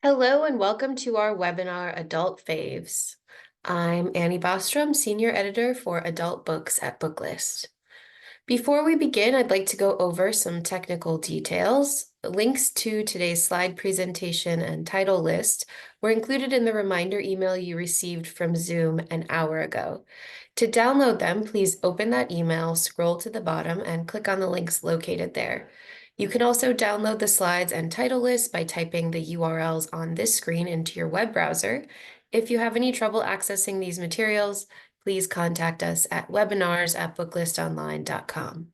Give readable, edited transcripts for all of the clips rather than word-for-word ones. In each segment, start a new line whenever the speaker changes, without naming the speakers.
Hello and welcome to our webinar, Adult Faves. I'm Annie Bostrom, Senior Editor for Adult Books at Booklist. Before we begin, I'd like to go over some technical details. Links to today's slide presentation and title list were included in the reminder email you received from Zoom an hour ago. To download them, please open that email, scroll to the bottom, and click on the links located there. You can also download the slides and title list by typing the URLs on this screen into your web browser. If you have any trouble accessing these materials, please contact us at webinars@booklistonline.com.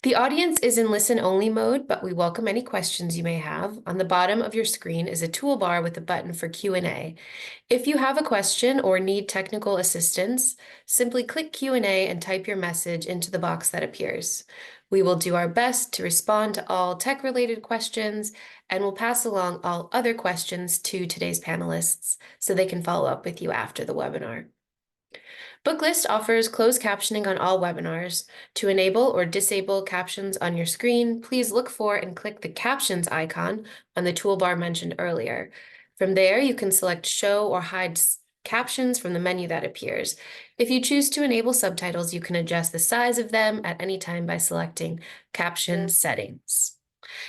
The audience is in listen-only mode, but we welcome any questions you may have. On the bottom of your screen is a toolbar with a button for Q&A. If you have a question or need technical assistance, simply click Q&A and type your message into the box that appears. We will do our best to respond to all tech-related questions, and we'll pass along all other questions to today's panelists so they can follow up with you after the webinar. Booklist offers closed captioning on all webinars. To enable or disable captions on your screen, please look for and click the captions icon on the toolbar mentioned earlier. From there, you can select show or hide captions from the menu that appears. If you choose to enable subtitles, you can adjust the size of them at any time by selecting caption settings.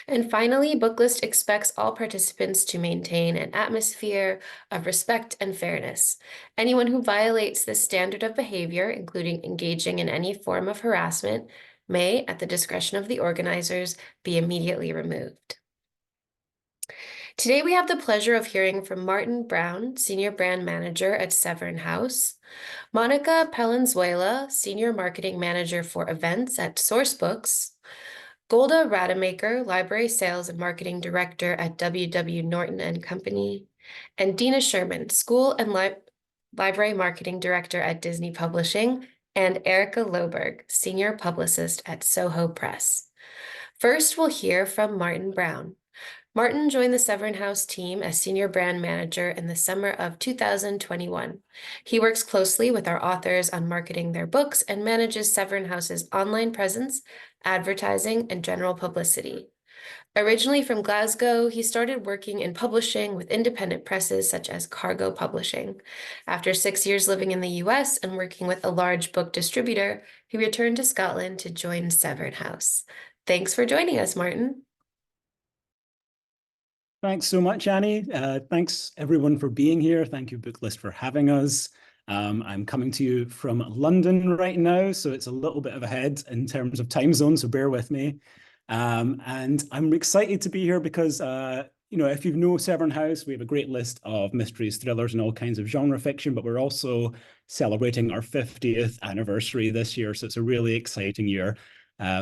And finally, Booklist expects all participants to maintain an atmosphere of respect and fairness. Anyone who violates this standard of behavior, including engaging in any form of harassment, may, at the discretion of the organizers, be immediately removed. Today, we have the pleasure of hearing from Martin Brown, Senior Brand Manager at Severn House, Monica Palenzuela, Senior Marketing Manager for Events at Sourcebooks, Golda Rademacher, Library Sales and Marketing Director at W.W. Norton and Company, and Dina Sherman, School and Library Marketing Director at Disney Publishing, and Erica Loberg, Senior Publicist at Soho Press. First, we'll hear from Martin Brown. Martin joined the Severn House team as Senior Brand Manager in the summer of 2021. He works closely with our authors on marketing their books and manages Severn House's online presence, advertising, and general publicity. Originally from Glasgow, he started working in publishing with independent presses such as Cargo Publishing. After 6 years living in the US and working with a large book distributor, he returned to Scotland to join Severn House. Thanks for joining us, Martin.
Thanks so much, Annie. Thanks everyone for being here. Thank you, Booklist, for having us. I'm coming to you from London right now, so it's a little bit of ahead in terms of time zone, so bear with me. And I'm excited to be here because, if you know Severn House, we have a great list of mysteries, thrillers, and all kinds of genre fiction, but we're also celebrating our 50th anniversary this year, so it's a really exciting year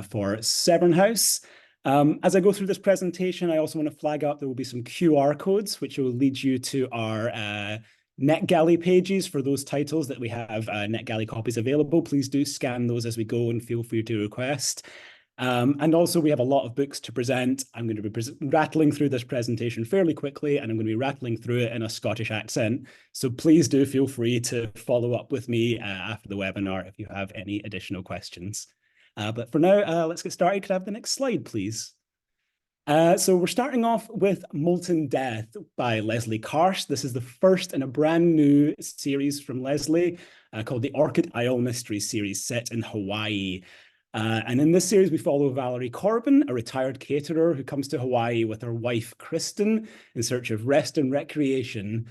for Severn House. As I go through this presentation, I also want to flag up there will be some QR codes, which will lead you to our NetGalley pages for those titles that we have NetGalley copies available. Please do scan those as we go and feel free to request. And also, we have a lot of books to present. I'm going to be rattling through this presentation fairly quickly, and I'm going to be rattling through it in a Scottish accent. So please do feel free to follow up with me after the webinar if you have any additional questions. But for now, let's get started. Could I have the next slide, please? So we're starting off with Molten Death by Leslie Karst. This is the first in a brand new series from Leslie called the Orchid Isle Mystery Series set in Hawaii. And in this series, we follow Valerie Corbin, a retired caterer who comes to Hawaii with her wife, Kristen, in search of rest and recreation.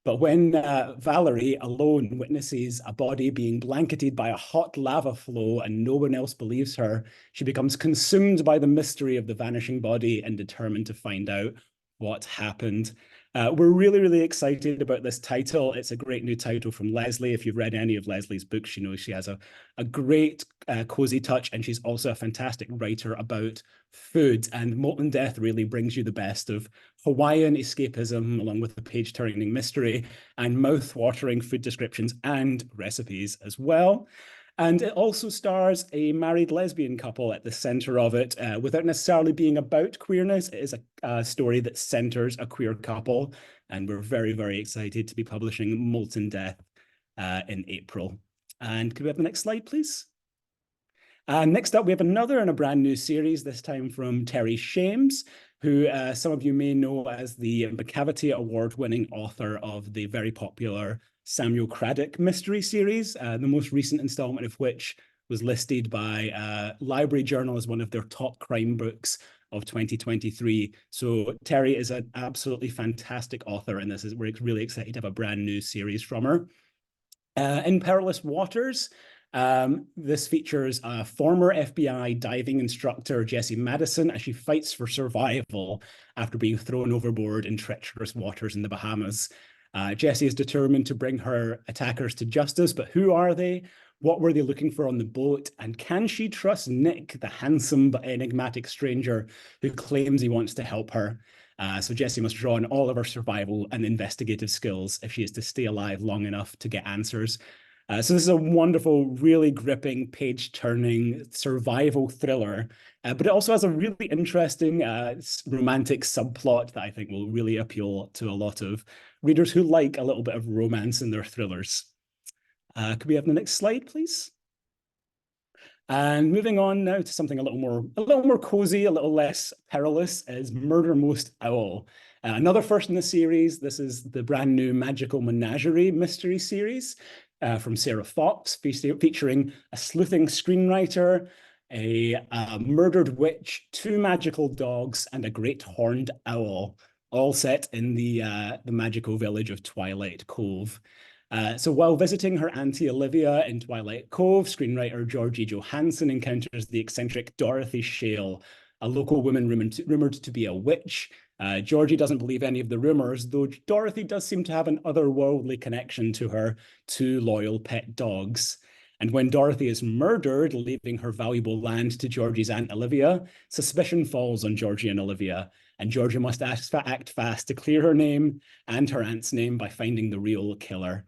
But when Valerie alone witnesses a body being blanketed by a hot lava flow and no one else believes her, she becomes consumed by the mystery of the vanishing body and determined to find out what happened. We're really, really excited about this title. It's a great new title from Leslie. If you've read any of Leslie's books, you know she has a great cozy touch, and she's also a fantastic writer about food. And Molten Death really brings you the best of Hawaiian escapism, along with the page-turning mystery and mouth-watering food descriptions and recipes as well. And it also stars a married lesbian couple at the center of it. Without necessarily being about queerness, it is a story that centers a queer couple. And we're very, very excited to be publishing Molten Death in April. And could we have the next slide, please? Next up, we have another in a brand new series, this time from Terry Shames. who some of you may know as the Macavity Award-winning author of the very popular Samuel Craddock mystery series, the most recent installment of which was listed by Library Journal as one of their top crime books of 2023. So Terry is an absolutely fantastic author, and we're really excited to have a brand new series from her. In Perilous Waters, this features a former FBI diving instructor, Jessie Madison, as she fights for survival after being thrown overboard in treacherous waters in the Bahamas. Jessie is determined to bring her attackers to justice, but who are they? What were they looking for on the boat? And can she trust Nick, the handsome but enigmatic stranger who claims he wants to help her? So Jessie must draw on all of her survival and investigative skills if she is to stay alive long enough to get answers. So this is a wonderful, really gripping, page-turning survival thriller, but it also has a really interesting romantic subplot that I think will really appeal to a lot of readers who like a little bit of romance in their thrillers. Could we have the next slide, please? And moving on now to something a little more cozy, a little less perilous, is Murder Most Owl. Another first in the series. This is the brand new Magical Menagerie mystery series from Sarah Fox, featuring a sleuthing screenwriter, a murdered witch, 2 magical dogs, and a great horned owl, all set in the magical village of Twilight Cove. So while visiting her auntie Olivia in Twilight Cove, screenwriter Georgie Johansson encounters the eccentric Dorothy Shale, a local woman rumored to be a witch. Georgie doesn't believe any of the rumors, though Dorothy does seem to have an otherworldly connection to her 2 loyal pet dogs. And when Dorothy is murdered, leaving her valuable land to Georgie's Aunt Olivia, suspicion falls on Georgie and Olivia, and Georgie must act fast to clear her name and her aunt's name by finding the real killer.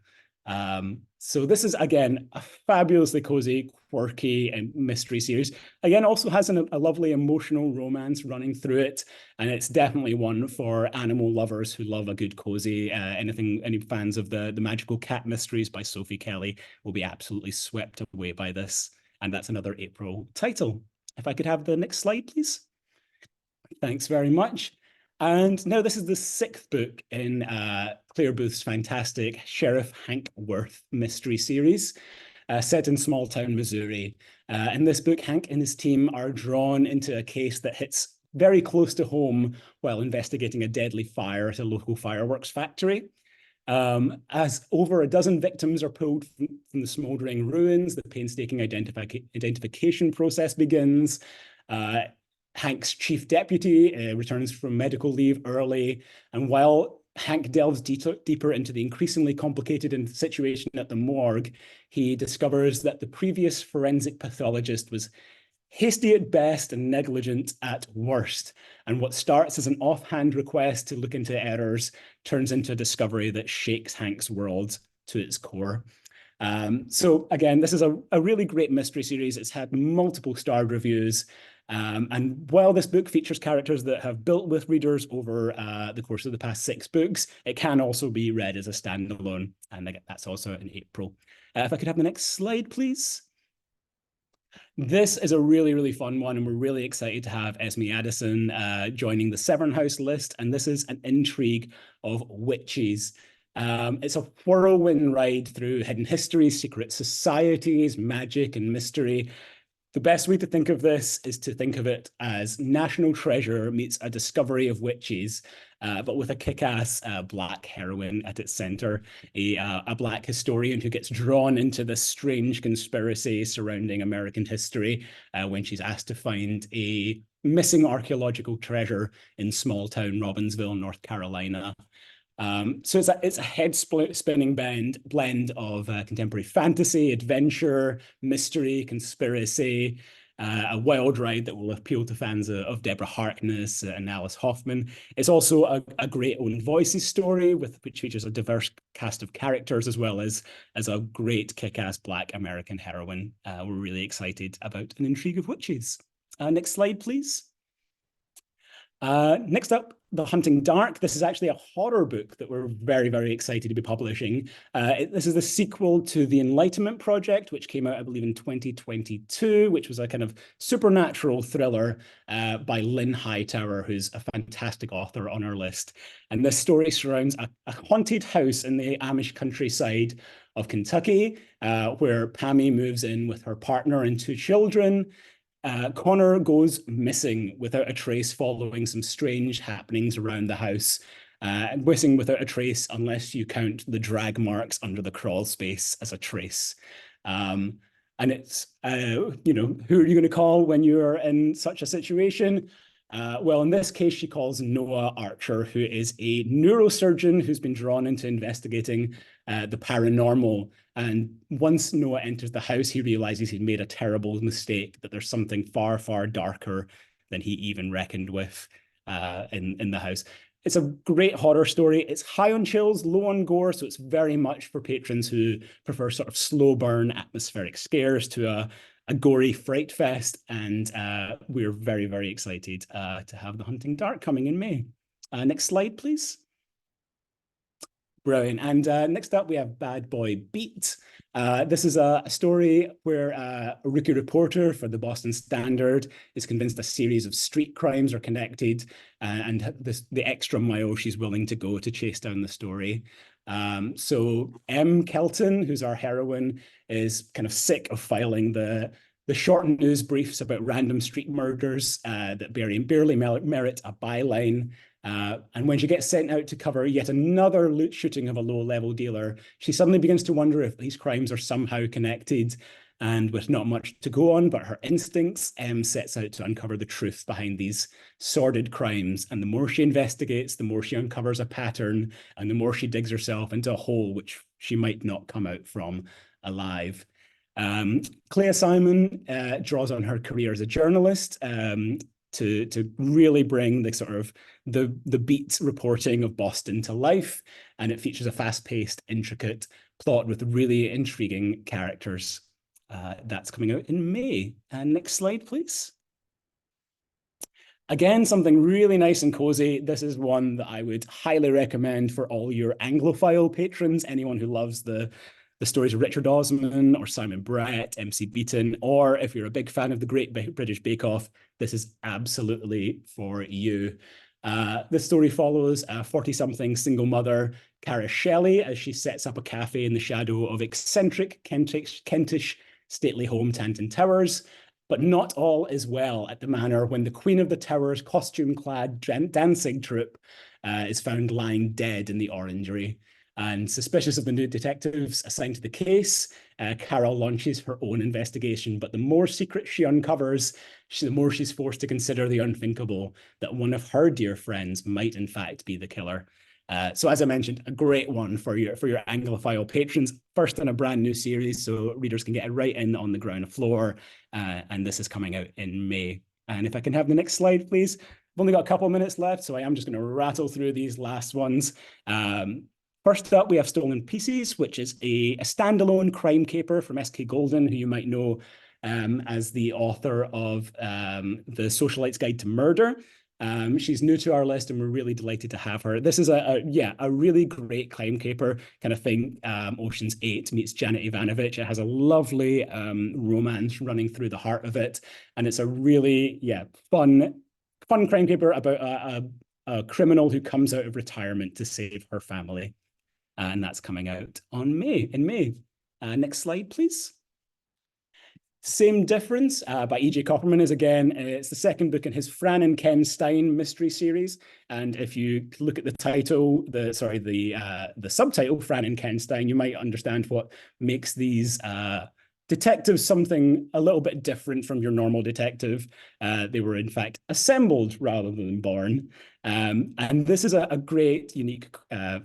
So this is, again, a fabulously cozy, quirky and mystery series. Again, also has a lovely emotional romance running through it, and it's definitely one for animal lovers who love a good cozy. Any fans of the Magical Cat Mysteries by Sophie Kelly will be absolutely swept away by this, and that's another April title. If I could have the next slide, please. Thanks very much. And now this is the 6th book in Claire Booth's fantastic Sheriff Hank Worth mystery series, set in small town Missouri. In this book, Hank and his team are drawn into a case that hits very close to home while investigating a deadly fire at a local fireworks factory. As over a dozen victims are pulled from the smoldering ruins, the painstaking identification process begins. Hank's chief deputy returns from medical leave early, and while Hank delves deeper into the increasingly complicated situation at the morgue, he discovers that the previous forensic pathologist was hasty at best and negligent at worst. And what starts as an offhand request to look into errors turns into a discovery that shakes Hank's world to its core. So again, this is a really great mystery series. It's had multiple starred reviews. And while this book features characters that have built with readers over the course of the past 6 books, it can also be read as a standalone. And that's also in April. If I could have the next slide, please. This is a really, really fun one, and we're really excited to have Esme Addison joining the Severn House list. And this is an intrigue of witches. It's a whirlwind ride through hidden histories, secret societies, magic, and mystery. The best way to think of this is to think of it as National Treasure meets A Discovery of Witches, but with a kick-ass black heroine at its center, a black historian who gets drawn into this strange conspiracy surrounding American history when she's asked to find a missing archaeological treasure in small-town Robbinsville, North Carolina. So it's a head-spinning blend of contemporary fantasy, adventure, mystery, conspiracy, a wild ride that will appeal to fans of Deborah Harkness and Alice Hoffman. It's also a great own voices story which features a diverse cast of characters as well as a great kick-ass Black American heroine. We're really excited about An Intrigue of Witches. Next slide, please. Next up, The Hunting Dark. This is actually a horror book that we're very, very excited to be publishing. This is the sequel to The Enlightenment Project, which came out, I believe, in 2022, which was a kind of supernatural thriller by Lynn Hightower, who's a fantastic author on our list. And this story surrounds a haunted house in the Amish countryside of Kentucky, where Pammy moves in with her partner and two children. Connor goes missing without a trace following some strange happenings around the house. And missing without a trace unless you count the drag marks under the crawl space as a trace. And it's, you know, who are you going to call when you're in such a situation? Well, in this case, she calls Noah Archer, who is a neurosurgeon who's been drawn into investigating the paranormal. And once Noah enters the house, he realizes he's made a terrible mistake, that there's something far, far darker than he even reckoned with in the house. It's a great horror story. It's high on chills, low on gore, so it's very much for patrons who prefer sort of slow burn atmospheric scares to a gory fright fest. And we're very, very excited to have The Hunting Dark coming in May. Next slide, please. Brilliant. And next up, we have Bad Boy Beat. This is a story where a rookie reporter for the Boston Standard is convinced a series of street crimes are connected, and the extra mile she's willing to go to chase down the story. So M. Kelton, who's our heroine, is kind of sick of filing the short news briefs about random street murders that barely merit a byline. And when she gets sent out to cover yet another loot shooting of a low-level dealer, she suddenly begins to wonder if these crimes are somehow connected. And with not much to go on but her instincts, M sets out to uncover the truth behind these sordid crimes. And the more she investigates, the more she uncovers a pattern, and the more she digs herself into a hole which she might not come out from alive. Clea Simon draws on her career as a journalist to really bring the sort of the beat reporting of Boston to life, and it features a fast-paced, intricate plot with really intriguing characters. That's coming out in May. And next slide, please. Again, something really nice and cozy. This is one that I would highly recommend for all your Anglophile patrons, anyone who loves the stories of Richard Osman or Simon Brett, MC Beaton, or if you're a big fan of the Great British Bake Off, this is absolutely for you. This story follows a 40-something single mother, Cara Shelley, as she sets up a cafe in the shadow of eccentric Kentish stately home Tanton Towers. But not all is well at the manor when the Queen of the Tower's costume-clad dancing troupe is found lying dead in the orangery. And suspicious of the new detectives assigned to the case, Carol launches her own investigation. But the more secrets she uncovers, the more she's forced to consider the unthinkable, that one of her dear friends might in fact be the killer. So as I mentioned, a great one for your Anglophile patrons. First in a brand new series, so readers can get it right in on the ground floor. And this is coming out in May. And if I can have the next slide, please. I've only got a couple of minutes left, so I am just going to rattle through these last ones. First up, we have Stolen Pieces, which is a standalone crime caper from S.K. Golden, who you might know as the author of The Socialite's Guide to Murder. She's new to our list, and we're really delighted to have her. This is a really great crime caper kind of thing. Ocean's 8 meets Janet Ivanovich. It has a lovely romance running through the heart of it, and it's a really fun crime caper about a criminal who comes out of retirement to save her family. And that's coming out in May. Next slide, please. Same Difference by E.J. Copperman is again, it's the second book in his Fran and Ken Stein mystery series. And if you look at the title, the subtitle, Fran and Ken Stein, you might understand what makes these detectives something a little bit different from your normal detective. They were in fact assembled rather than born. And this is a great, unique,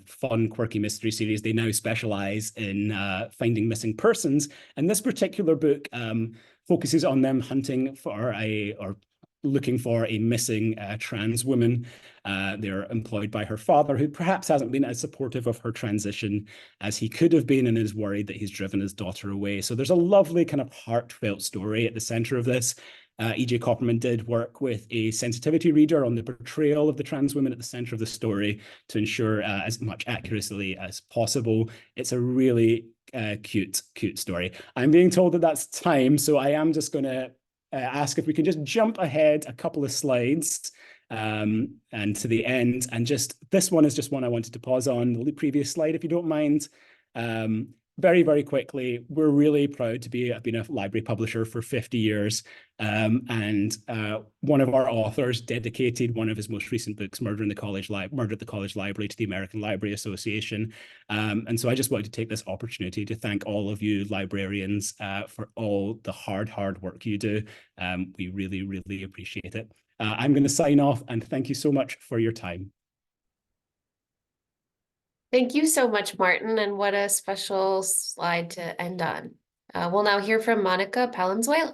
fun, quirky mystery series. They now specialize in finding missing persons. And this particular book focuses on them hunting for or looking for a missing trans woman. They're employed by her father, who perhaps hasn't been as supportive of her transition as he could have been, and is worried that he's driven his daughter away. So there's a lovely kind of heartfelt story at the center of this. E.J. Copperman did work with a sensitivity reader on the portrayal of the trans women at the center of the story to ensure as much accuracy as possible. It's a really cute story. I'm being told that that's time, so I am just going to ask if we can just jump ahead a couple of slides and to the end. And just this one is just one I wanted to pause on, the previous slide, if you don't mind. Very, very quickly, we're really proud to be been a library publisher for 50 years. And one of our authors dedicated one of his most recent books, Murder at the College Library, to the American Library Association. And so I just wanted to take this opportunity to thank all of you librarians for all the hard work you do. We really, really appreciate it. I'm going to sign off and thank you so much for your time.
Thank you so much, Martin, and what a special slide to end on. We'll now hear from Monica Palenzuela.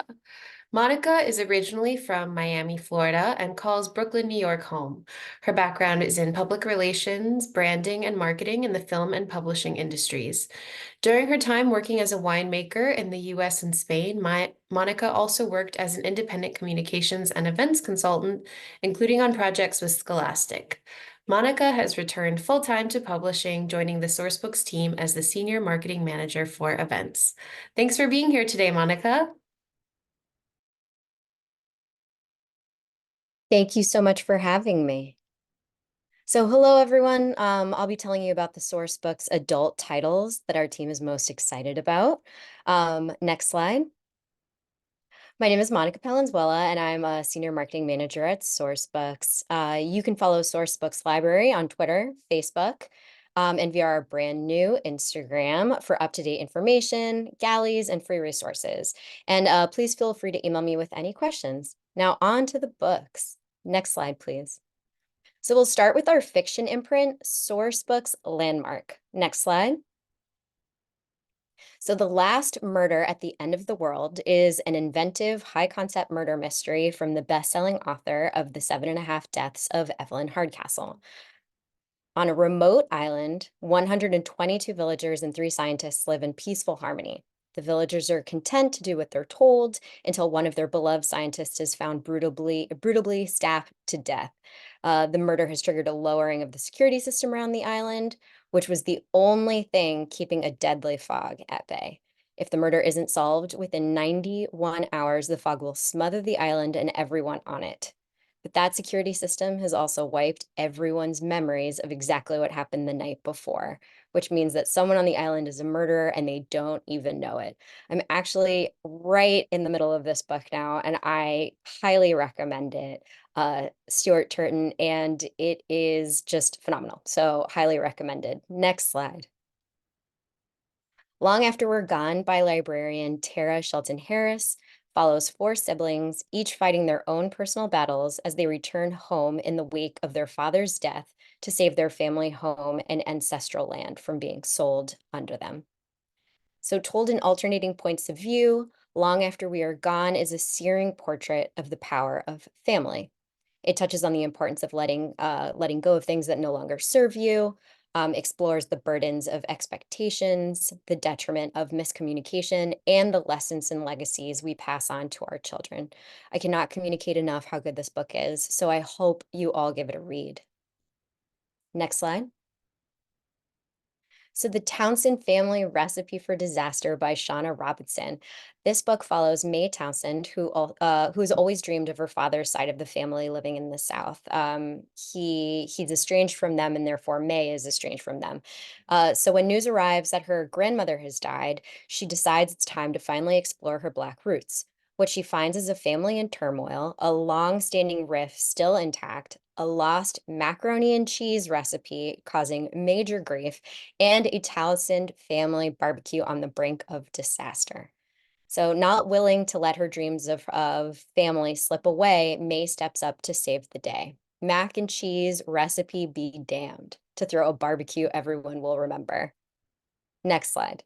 Monica is originally from Miami, Florida, and calls Brooklyn, New York home. Her background is in public relations, branding, and marketing in the film and publishing industries. During her time working as a winemaker in the US and Spain, Monica also worked as an independent communications and events consultant, including on projects with Scholastic. Monica has returned full-time to publishing, joining the Sourcebooks team as the Senior Marketing Manager for Events. Thanks for being here today, Monica.
Thank you so much for having me. So hello, everyone. I'll be telling you about the Sourcebooks adult titles that our team is most excited about. Next slide. My name is Monica Palenzuela, and I'm a Senior Marketing Manager at Sourcebooks. You can follow Sourcebooks Library on Twitter, Facebook, and via our brand new Instagram for up-to-date information, galleys, and free resources. And please feel free to email me with any questions. Now on to the books. Next slide, please. So we'll start with our fiction imprint, Sourcebooks Landmark. Next slide. So The Last Murder at the End of the World is an inventive, high-concept murder mystery from the best-selling author of The 7.5 Deaths of Evelyn Hardcastle. On a remote island, 122 villagers and 3 scientists live in peaceful harmony. The villagers are content to do what they're told until one of their beloved scientists is found brutally stabbed to death. The murder has triggered a lowering of the security system around the island, which was the only thing keeping a deadly fog at bay. If the murder isn't solved within 91 hours, the fog will smother the island and everyone on it. But that security system has also wiped everyone's memories of exactly what happened the night before, which means that someone on the island is a murderer and they don't even know it. I'm actually right in the middle of this book now, and I highly recommend it. Stuart Turton, and it is just phenomenal. So highly recommended. Next slide. Long After We're Gone by librarian Tara Shelton Harris follows 4 siblings, each fighting their own personal battles as they return home in the wake of their father's death to save their family home and ancestral land from being sold under them. So told in alternating points of view, Long After We Are Gone is a searing portrait of the power of family. It touches on the importance of letting go of things that no longer serve you, explores the burdens of expectations, the detriment of miscommunication, and the lessons and legacies we pass on to our children. I cannot communicate enough how good this book is, so I hope you all give it a read. Next slide. So The Townsend Family Recipe for Disaster by Shauna Robinson. This book follows May Townsend, who's always dreamed of her father's side of the family living in the South. He's estranged from them, and therefore May is estranged from them. So when news arrives that her grandmother has died, she decides it's time to finally explore her Black roots. What she finds is a family in turmoil, a long-standing rift still intact, a lost macaroni and cheese recipe causing major grief, and a Townsend family barbecue on the brink of disaster. So not willing to let her dreams of family slip away, May steps up to save the day. Mac and cheese recipe be damned, to throw a barbecue everyone will remember. Next slide.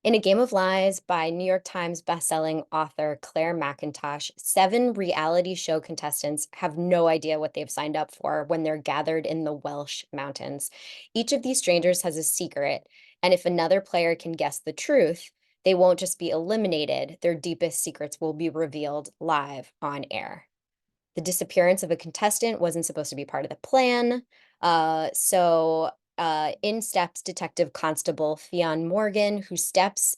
In A Game of Lies by New York Times bestselling author Claire McIntosh, 7 reality show contestants have no idea what they've signed up for when they're gathered in the Welsh mountains. Each of these strangers has a secret, and if another player can guess the truth, They won't just be eliminated, their deepest secrets will be revealed live on air. The disappearance of a contestant wasn't supposed to be part of the plan. In steps Detective Constable Fionn Morgan, who steps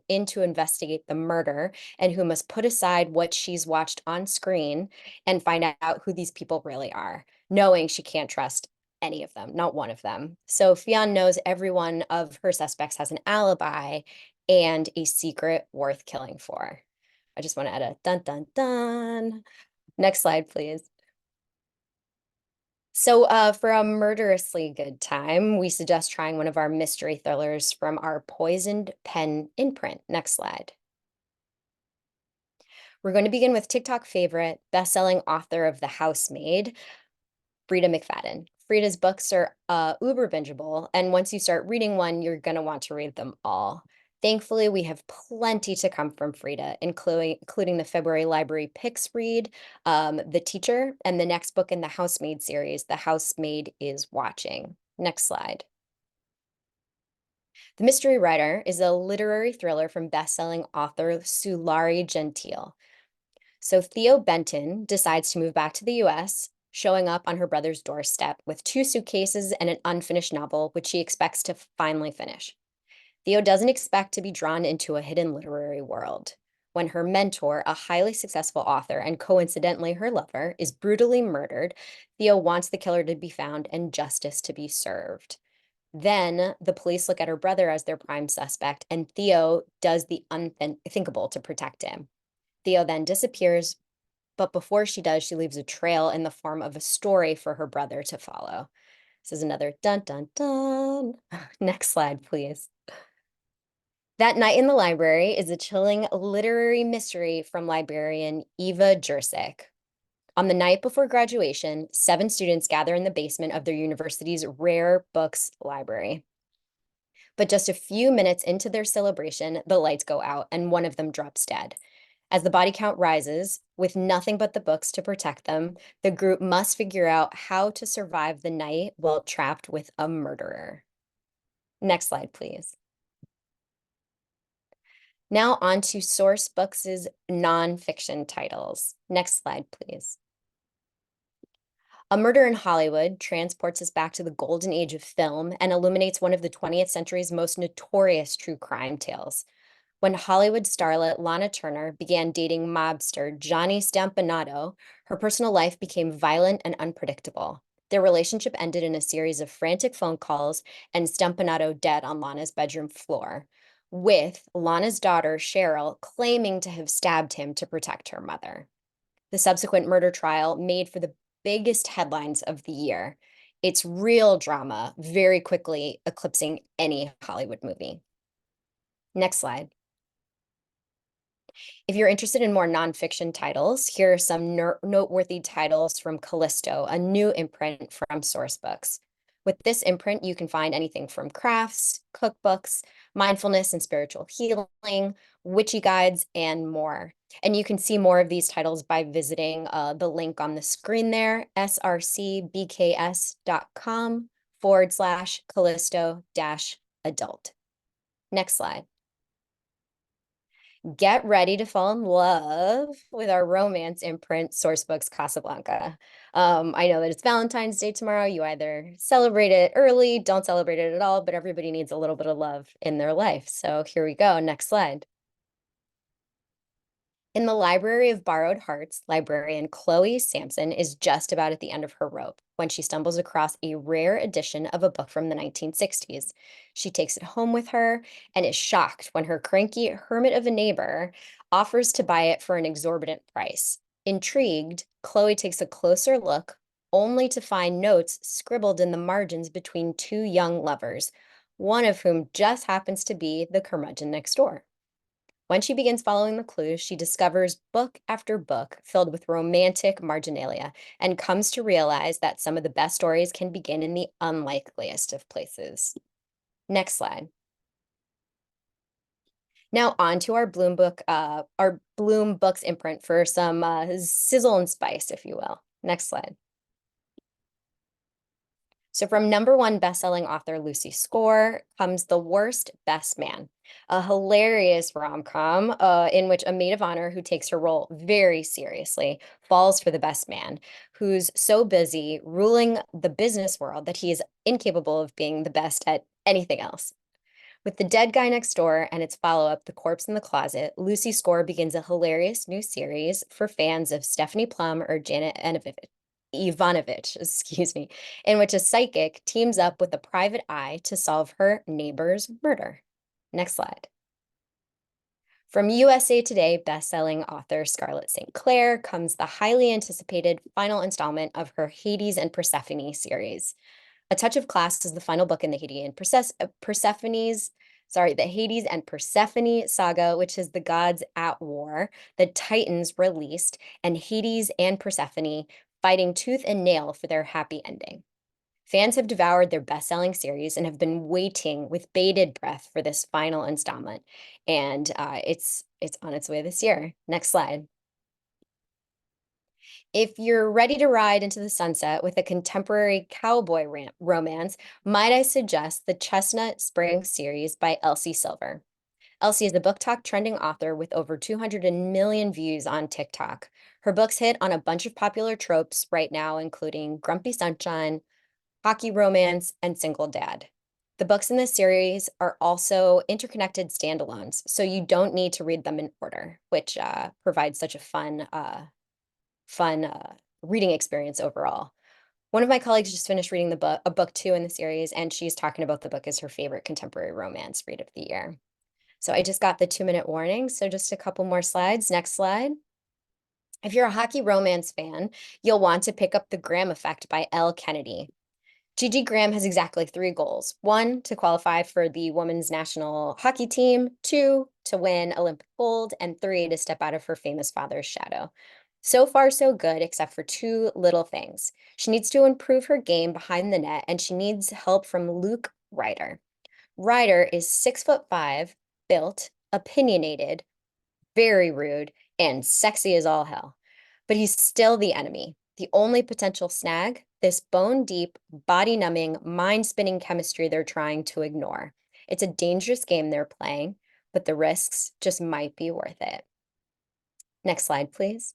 in to investigate the murder and who must put aside what she's watched on screen and find out who these people really are, knowing she can't trust any of them, not one of them. So Fionn knows every one of her suspects has an alibi and a secret worth killing for. I just want to add a dun dun dun. Next slide, please. So for a murderously good time, we suggest trying one of our mystery thrillers from our Poisoned Pen imprint. Next slide. We're going to begin with TikTok favorite, best-selling author of The Housemaid, Frida McFadden. Frida's books are uber bingeable, and once you start reading one, you're going to want to read them all. Thankfully, we have plenty to come from Frida, including the February Library Picks read, The Teacher, and the next book in the Housemaid series, The Housemaid is Watching. Next slide. The Mystery Writer is a literary thriller from best-selling author Sulari Gentile. So Theo Benton decides to move back to the US, showing up on her brother's doorstep with 2 suitcases and an unfinished novel, which she expects to finally finish. Theo doesn't expect to be drawn into a hidden literary world. When her mentor, a highly successful author and coincidentally her lover, is brutally murdered, Theo wants the killer to be found and justice to be served. Then the police look at her brother as their prime suspect, and Theo does the unthinkable to protect him. Theo then disappears, but before she does, she leaves a trail in the form of a story for her brother to follow. This is another dun dun dun. Next slide, please. That Night in the Library is a chilling literary mystery from librarian Eva Jursic. On the night before graduation, 7 students gather in the basement of their university's rare books library. But just a few minutes into their celebration, the lights go out and one of them drops dead. As the body count rises, with nothing but the books to protect them, the group must figure out how to survive the night while trapped with a murderer. Next slide, please. Now on to Sourcebooks' nonfiction titles. Next slide, please. A Murder in Hollywood transports us back to the golden age of film and illuminates one of the 20th century's most notorious true crime tales. When Hollywood starlet Lana Turner began dating mobster Johnny Stampinato, her personal life became violent and unpredictable. Their relationship ended in a series of frantic phone calls and Stampinato dead on Lana's bedroom floor, with Lana's daughter, Cheryl, claiming to have stabbed him to protect her mother. The subsequent murder trial made for the biggest headlines of the year. It's real drama, very quickly eclipsing any Hollywood movie. Next slide. If you're interested in more nonfiction titles, here are some noteworthy titles from Callisto, a new imprint from Sourcebooks. With this imprint, you can find anything from crafts, cookbooks, mindfulness and spiritual healing, witchy guides, and more. And you can see more of these titles by visiting the link on the screen there, srcbks.com/Callisto-adult. Next slide. Get ready to fall in love with our romance imprint, Sourcebooks Casablanca. I know that it's Valentine's Day tomorrow. You either celebrate it early, don't celebrate it at all, but everybody needs a little bit of love in their life. So here we go. Next slide. In the Library of Borrowed Hearts, librarian Chloe Sampson is just about at the end of her rope when she stumbles across a rare edition of a book from the 1960s. She takes it home with her and is shocked when her cranky hermit of a neighbor offers to buy it for an exorbitant price. Intrigued, Chloe takes a closer look, only to find notes scribbled in the margins between 2 young lovers, one of whom just happens to be the curmudgeon next door. When she begins following the clues, she discovers book after book filled with romantic marginalia and comes to realize that some of the best stories can begin in the unlikeliest of places. Next slide. Now on to our Bloom Books imprint for some sizzle and spice, if you will. Next slide. So from #1 bestselling author Lucy Score comes The Worst Best Man, a hilarious rom-com in which a maid of honor who takes her role very seriously falls for the best man, who's so busy ruling the business world that he is incapable of being the best at anything else. With The Dead Guy Next Door and its follow-up, The Corpse in the Closet, Lucy Score begins a hilarious new series for fans of Stephanie Plum or Janet Ivanovich, excuse me, in which a psychic teams up with a private eye to solve her neighbor's murder. Next slide. From USA Today bestselling author Scarlett St. Clair comes the highly anticipated final installment of her Hades and Persephone series. A Touch of Class is the final book in the Hades and Persephone saga, which is the gods at war, the Titans released, and Hades and Persephone fighting tooth and nail for their happy ending. Fans have devoured their best-selling series and have been waiting with bated breath for this final installment, and it's on its way this year. Next slide. If you're ready to ride into the sunset with a contemporary cowboy romance, might I suggest the Chestnut Spring series by Elsie Silver. Elsie is a book talk trending author with over 200 million views on TikTok. Her books hit on a bunch of popular tropes right now, including Grumpy Sunshine, hockey romance, and single dad. The books in this series are also interconnected standalones, so you don't need to read them in order, which provides such a fun reading experience overall. One of my colleagues just finished reading book 2 in the series, and she's talking about the book as her favorite contemporary romance read of the year. So I just got the 2-minute warning, so just a couple more slides. Next slide. If you're a hockey romance fan, you'll want to pick up The Graham Effect by Elle Kennedy. Gigi Graham has exactly 3 goals. 1, to qualify for the women's national hockey team. 2, to win Olympic gold. And 3, to step out of her famous father's shadow. So far, so good, except for 2 little things. She needs to improve her game behind the net, and she needs help from Luke Ryder. Ryder is 6'5", built, opinionated, very rude, and sexy as all hell. But he's still the enemy. The only potential snag, this bone-deep, body-numbing, mind-spinning chemistry they're trying to ignore. It's a dangerous game they're playing, but the risks just might be worth it. Next slide, please.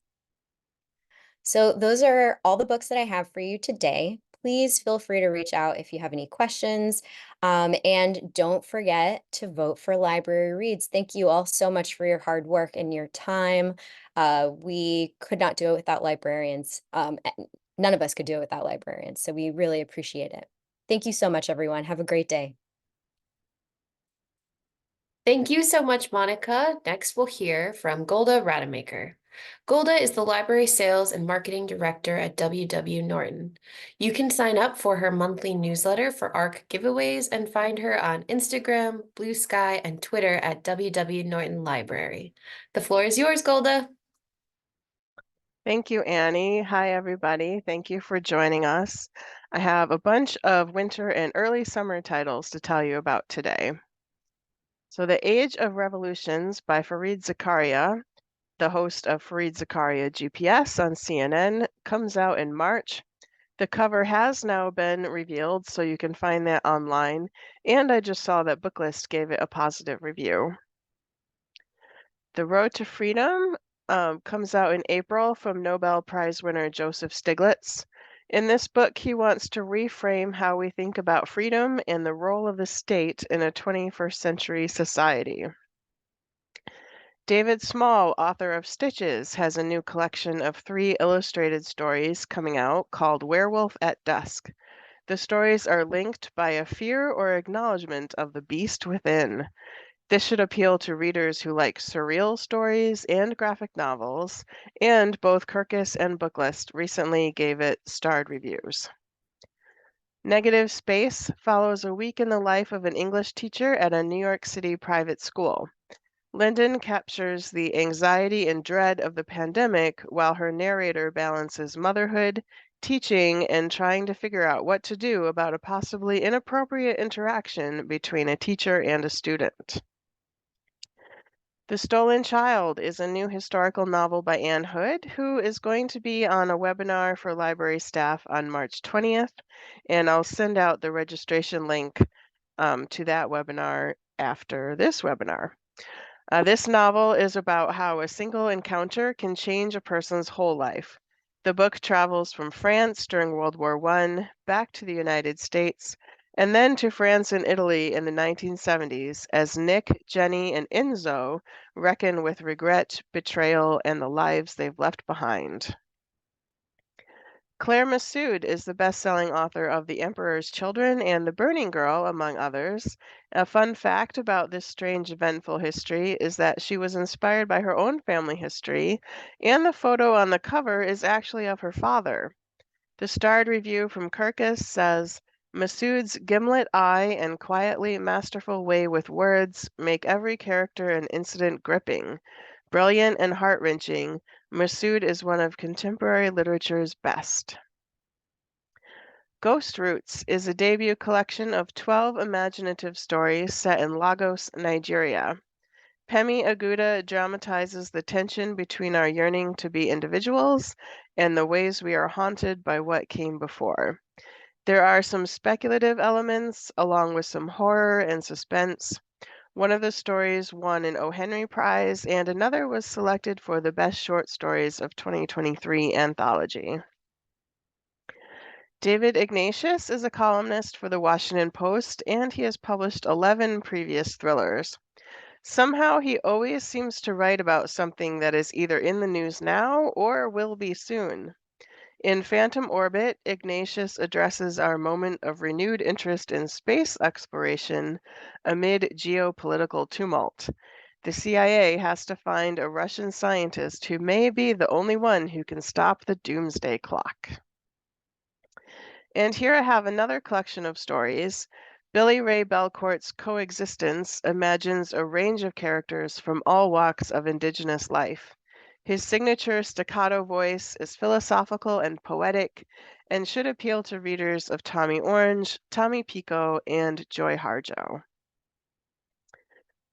So those are all the books that I have for you today. Please feel free to reach out if you have any questions. And don't forget to vote for Library Reads. Thank you all so much for your hard work and your time. We could not do it without librarians. None of us could do it without librarians, so we really appreciate it. Thank you so much, everyone. Have a great day.
Thank you so much, Monica. Next, we'll hear from Golda Rademacher. Golda is the Library Sales and Marketing Director at WW Norton. You can sign up for her monthly newsletter for ARC giveaways and find her on Instagram, Blue Sky, and Twitter at WW Norton Library. The floor is yours, Golda.
Thank you, Annie. Hi, everybody. Thank you for joining us. I have a bunch of winter and early summer titles to tell you about today. So The Age of Revolutions by Fareed Zakaria, the host of Fareed Zakaria GPS on CNN, comes out in March. The cover has now been revealed, so you can find that online. And I just saw that Booklist gave it a positive review. The Road to Freedom comes out in April from Nobel Prize winner Joseph Stiglitz. In this book, he wants to reframe how we think about freedom and the role of the state in a 21st century society. David Small, author of Stitches, has a new collection of 3 illustrated stories coming out called Werewolf at Dusk. The stories are linked by a fear or acknowledgement of the beast within. This should appeal to readers who like surreal stories and graphic novels, and both Kirkus and Booklist recently gave it starred reviews. Negative Space follows a week in the life of an English teacher at a New York City private school. Lyndon captures the anxiety and dread of the pandemic while her narrator balances motherhood, teaching, and trying to figure out what to do about a possibly inappropriate interaction between a teacher and a student. The Stolen Child is a new historical novel by Anne Hood, who is going to be on a webinar for library staff on March 20th, and I'll send out the registration link to that webinar after this webinar. This novel is about how a single encounter can change a person's whole life. The book travels from France during World War I, back to the United States, and then to France and Italy in the 1970s as Nick, Jenny, and Enzo reckon with regret, betrayal, and the lives they've left behind. Claire Massoud is the best-selling author of The Emperor's Children and The Burning Girl, among others. A fun fact about this strange, eventful history is that she was inspired by her own family history, and the photo on the cover is actually of her father. The starred review from Kirkus says, Massoud's gimlet eye and quietly masterful way with words make every character and incident gripping. Brilliant and heart-wrenching, Massoud is one of contemporary literature's best. Ghost Roots is a debut collection of 12 imaginative stories set in Lagos, Nigeria. Pemi Aguda dramatizes the tension between our yearning to be individuals and the ways we are haunted by what came before. There are some speculative elements, along with some horror and suspense. One of the stories won an O. Henry Prize, and another was selected for the Best Short Stories of 2023 anthology. David Ignatius is a columnist for the Washington Post, and he has published 11 previous thrillers. Somehow he always seems to write about something that is either in the news now or will be soon. In Phantom Orbit, Ignatius addresses our moment of renewed interest in space exploration amid geopolitical tumult. The CIA has to find a Russian scientist who may be the only one who can stop the doomsday clock. And here I have another collection of stories. Billy Ray Belcourt's Coexistence imagines a range of characters from all walks of Indigenous life. His signature staccato voice is philosophical and poetic and should appeal to readers of Tommy Orange, Tommy Pico, and Joy Harjo.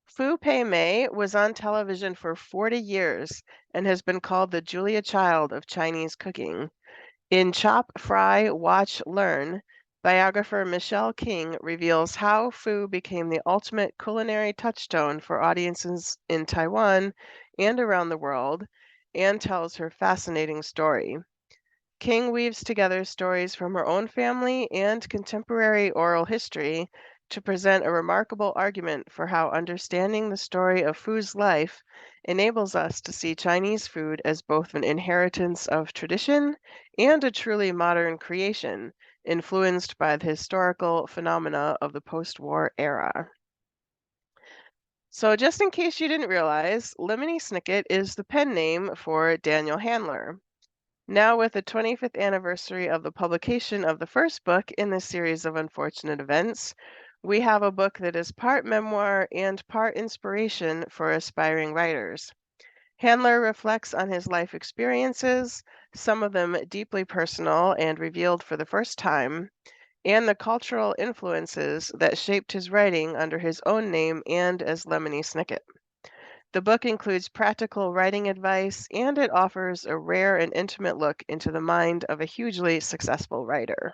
Fu Pei Mei was on television for 40 years and has been called the Julia Child of Chinese cooking. In Chop, Fry, Watch, Learn, biographer Michelle King reveals how Fu became the ultimate culinary touchstone for audiences in Taiwan and around the world, and tells her fascinating story. King weaves together stories from her own family and contemporary oral history to present a remarkable argument for how understanding the story of Fu's life enables us to see Chinese food as both an inheritance of tradition and a truly modern creation, influenced by the historical phenomena of the post-war era. So just in case you didn't realize, Lemony Snicket is the pen name for Daniel Handler. Now, with the 25th anniversary of the publication of the first book in this series of unfortunate events, we have a book that is part memoir and part inspiration for aspiring writers. Handler reflects on his life experiences, some of them deeply personal and revealed for the first time, and the cultural influences that shaped his writing under his own name and as Lemony Snicket. The book includes practical writing advice, and it offers a rare and intimate look into the mind of a hugely successful writer.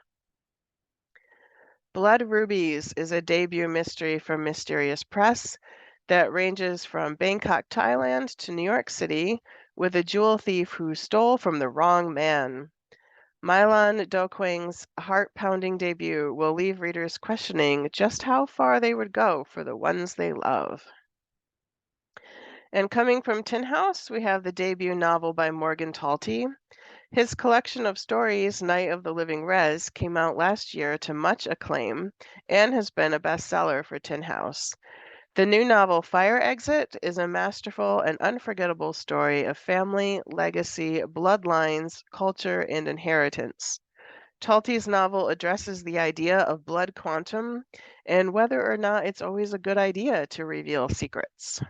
Blood Rubies is a debut mystery from Mysterious Press that ranges from Bangkok, Thailand to New York City with a jewel thief who stole from the wrong man. Mylan Dokwang's heart-pounding debut will leave readers questioning just how far they would go for the ones they love. And coming from Tin House, we have the debut novel by Morgan Talty. His collection of stories, Night of the Living Rez, came out last year to much acclaim and has been a bestseller for Tin House. The new novel, Fire Exit, is a masterful and unforgettable story of family, legacy, bloodlines, culture, and inheritance. Talty's novel addresses the idea of blood quantum and whether or not it's always a good idea to reveal secrets.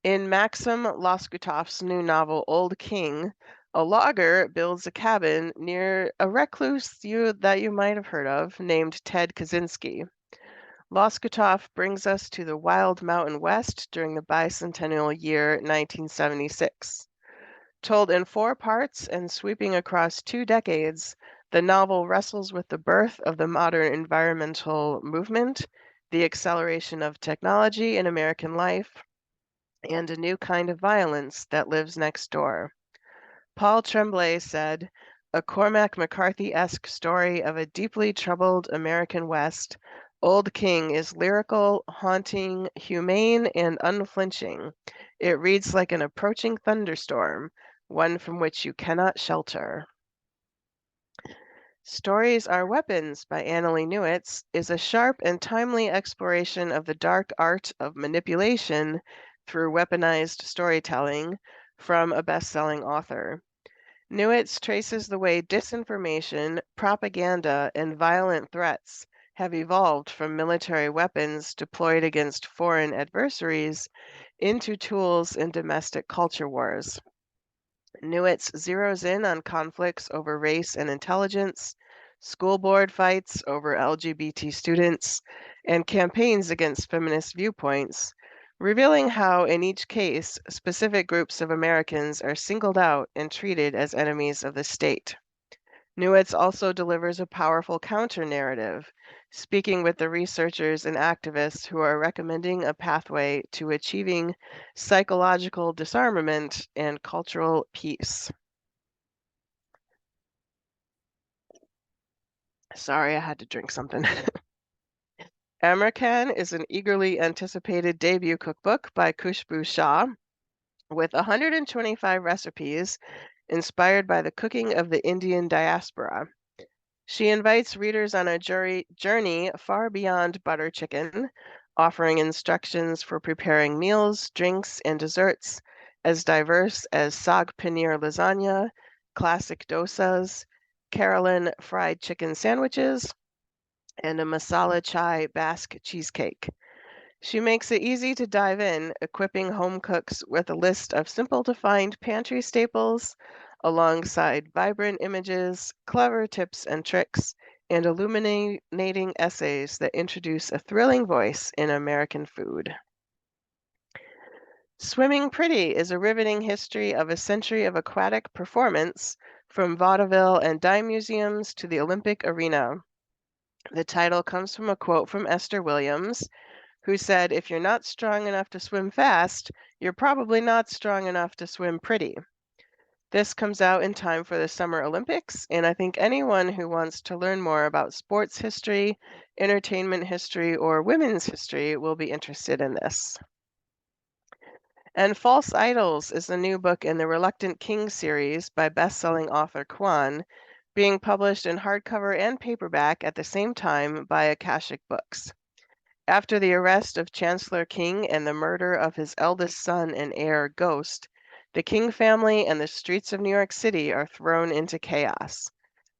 In Maxim Loskutov's new novel, Old King, a logger builds a cabin near a recluse that you might have heard of named Ted Kaczynski. Loscutoff brings us to the wild mountain west during the bicentennial year 1976. Told in 4 parts and sweeping across 2 decades, the novel wrestles with the birth of the modern environmental movement, the acceleration of technology in American life, and a new kind of violence that lives next door. Paul Tremblay said, "A Cormac McCarthy-esque story of a deeply troubled American West, Old King is lyrical, haunting, humane, and unflinching. It reads like an approaching thunderstorm, one from which you cannot shelter." Stories Are Weapons by Annalee Newitz is a sharp and timely exploration of the dark art of manipulation through weaponized storytelling from a best-selling author. Newitz traces the way disinformation, propaganda, and violent threats have evolved from military weapons deployed against foreign adversaries into tools in domestic culture wars. Newitz zeroes in on conflicts over race and intelligence, school board fights over LGBT students, and campaigns against feminist viewpoints, revealing how, in each case, specific groups of Americans are singled out and treated as enemies of the state. Newitz also delivers a powerful counter-narrative, speaking with the researchers and activists who are recommending a pathway to achieving psychological disarmament and cultural peace. Sorry, I had to drink something. American is an eagerly anticipated debut cookbook by Khushbu Shah with 125 recipes inspired by the cooking of the Indian diaspora. She invites readers on a journey far beyond butter chicken, offering instructions for preparing meals, drinks, and desserts as diverse as saag paneer lasagna, classic dosas, Carolyn fried chicken sandwiches, and a masala chai Basque cheesecake. She makes it easy to dive in, equipping home cooks with a list of simple-to-find pantry staples, alongside vibrant images, clever tips and tricks, and illuminating essays that introduce a thrilling voice in American food. Swimming Pretty is a riveting history of a century of aquatic performance, from vaudeville and dime museums to the Olympic arena. The title comes from a quote from Esther Williams, who said, "If you're not strong enough to swim fast, you're probably not strong enough to swim pretty." This comes out in time for the Summer Olympics, and I think anyone who wants to learn more about sports history, entertainment history, or women's history will be interested in this. And False Idols is the new book in the Reluctant King series by best-selling author Kwan, being published in hardcover and paperback at the same time by Akashic Books. After the arrest of Chancellor King and the murder of his eldest son and heir, Ghost, the King family and the streets of New York City are thrown into chaos.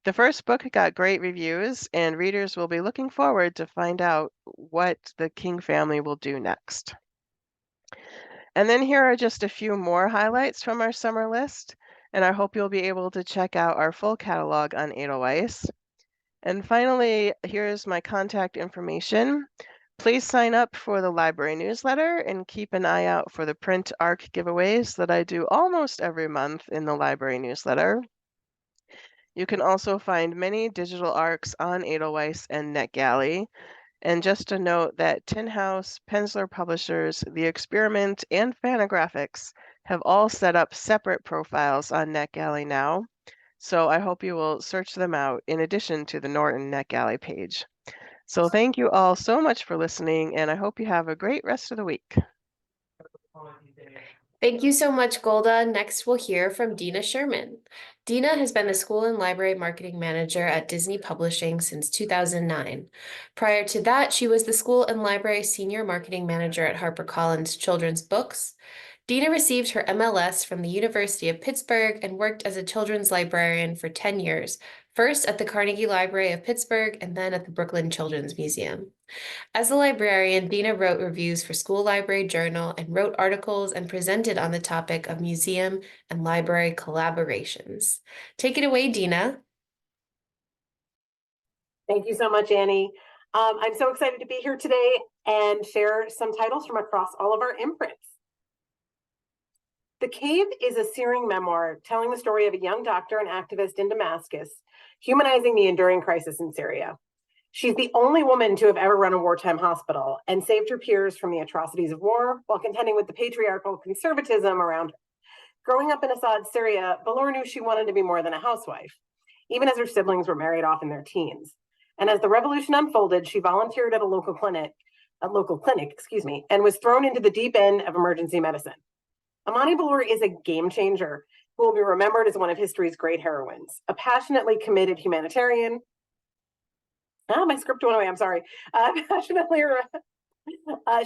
The first book got great reviews, and readers will be looking forward to find out what the King family will do next. And then here are just a few more highlights from our summer list, and I hope you'll be able to check out our full catalog on Edelweiss. And finally, here's my contact information. Please sign up for the library newsletter and keep an eye out for the print ARC giveaways that I do almost every month in the library newsletter. You can also find many digital ARCs on Edelweiss and NetGalley. And just a note that Tin House, Penzler Publishers, The Experiment, and Fantagraphics have all set up separate profiles on NetGalley now. So I hope you will search them out in addition to the Norton NetGalley page. So thank you all so much for listening, and I hope you have a great rest of the week.
Thank you so much, Golda. Next, we'll hear from Dina Sherman. Dina has been the School and Library Marketing Manager at Disney Publishing since 2009. Prior to that, she was the School and Library Senior Marketing Manager at HarperCollins Children's Books. Dina received her MLS from the University of Pittsburgh and worked as a children's librarian for 10 years, first at the Carnegie Library of Pittsburgh and then at the Brooklyn Children's Museum. As a librarian, Dina wrote reviews for School Library Journal and wrote articles and presented on the topic of museum and library collaborations. Take it away, Dina.
Thank you so much, Annie. I'm so excited to be here today and share some titles from across all of our imprints. The Cave is a searing memoir telling the story of a young doctor and activist in Damascus, humanizing the enduring crisis in Syria. She's the only woman to have ever run a wartime hospital and saved her peers from the atrocities of war while contending with the patriarchal conservatism around her. Growing up in Assad's Syria, Balor knew she wanted to be more than a housewife, even as her siblings were married off in their teens. And as the revolution unfolded, she volunteered at a local clinic, and was thrown into the deep end of emergency medicine. Amani Balor is a game changer who will be remembered as one of history's great heroines, a passionately committed humanitarian. My script went away, I'm sorry.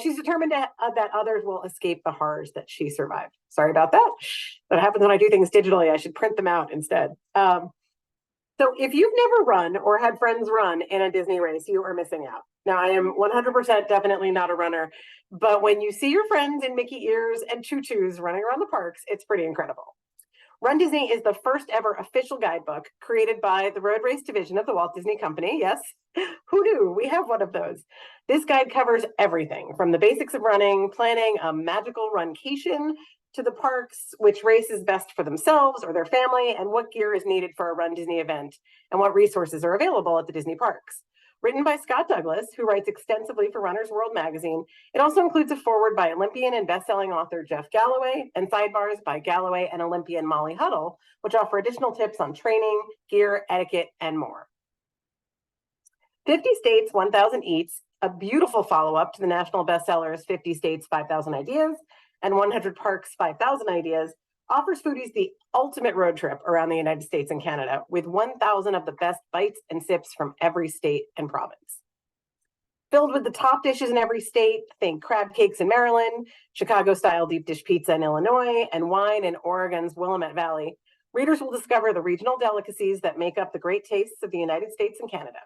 She's determined that others will escape the horrors that she survived. Sorry about that. That happens when I do things digitally. I should print them out instead. So if you've never run or had friends run in a Disney race, you are missing out. Now, I am 100% definitely not a runner, but when you see your friends in Mickey ears and choo-choos running around the parks, it's pretty incredible. Run Disney is the first ever official guidebook created by the road race division of the Walt Disney Company. Yes, who knew? We have one of those. This guide covers everything from the basics of running, planning a magical runcation, to the parks, which race is best for themselves or their family, and what gear is needed for a Run Disney event, and what resources are available at the Disney parks. Written by Scott Douglas, who writes extensively for Runner's World magazine, it also includes a foreword by Olympian and best-selling author Jeff Galloway, and sidebars by Galloway and Olympian Molly Huddle, which offer additional tips on training, gear, etiquette, and more. 50 States, 1,000 Eats, a beautiful follow-up to the national bestsellers 50 States, 5,000 Ideas, and 100 Parks, 5,000 Ideas, offers foodies the ultimate road trip around the United States and Canada with 1,000 of the best bites and sips from every state and province. Filled with the top dishes in every state, think crab cakes in Maryland, Chicago-style deep dish pizza in Illinois, and wine in Oregon's Willamette Valley, readers will discover the regional delicacies that make up the great tastes of the United States and Canada.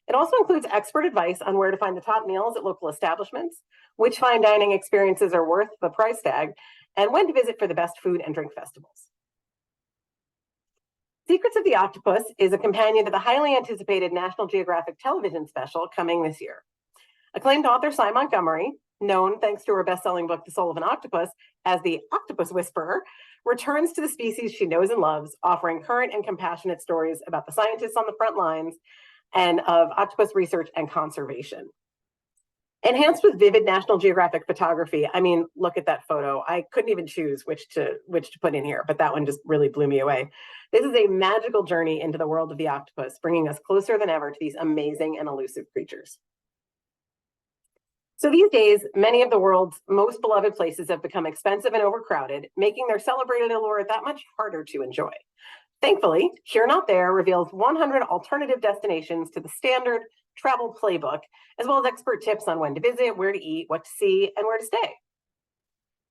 It also includes expert advice on where to find the top meals at local establishments, which fine dining experiences are worth the price tag, and when to visit for the best food and drink festivals. Secrets of the Octopus is a companion to the highly anticipated National Geographic television special coming this year. Acclaimed author Cy Montgomery, known thanks to her best-selling book, The Soul of an Octopus, as the Octopus Whisperer, returns to the species she knows and loves, offering current and compassionate stories about the scientists on the front lines and of octopus research and conservation. Enhanced with vivid National Geographic photography. I mean, look at that photo. I couldn't even choose which to put in here, but that one just really blew me away. This is a magical journey into the world of the octopus, bringing us closer than ever to these amazing and elusive creatures. So these days, many of the world's most beloved places have become expensive and overcrowded, making their celebrated allure that much harder to enjoy. Thankfully, Here Not There reveals 100 alternative destinations to the standard travel playbook, as well as expert tips on when to visit, where to eat, what to see, and where to stay.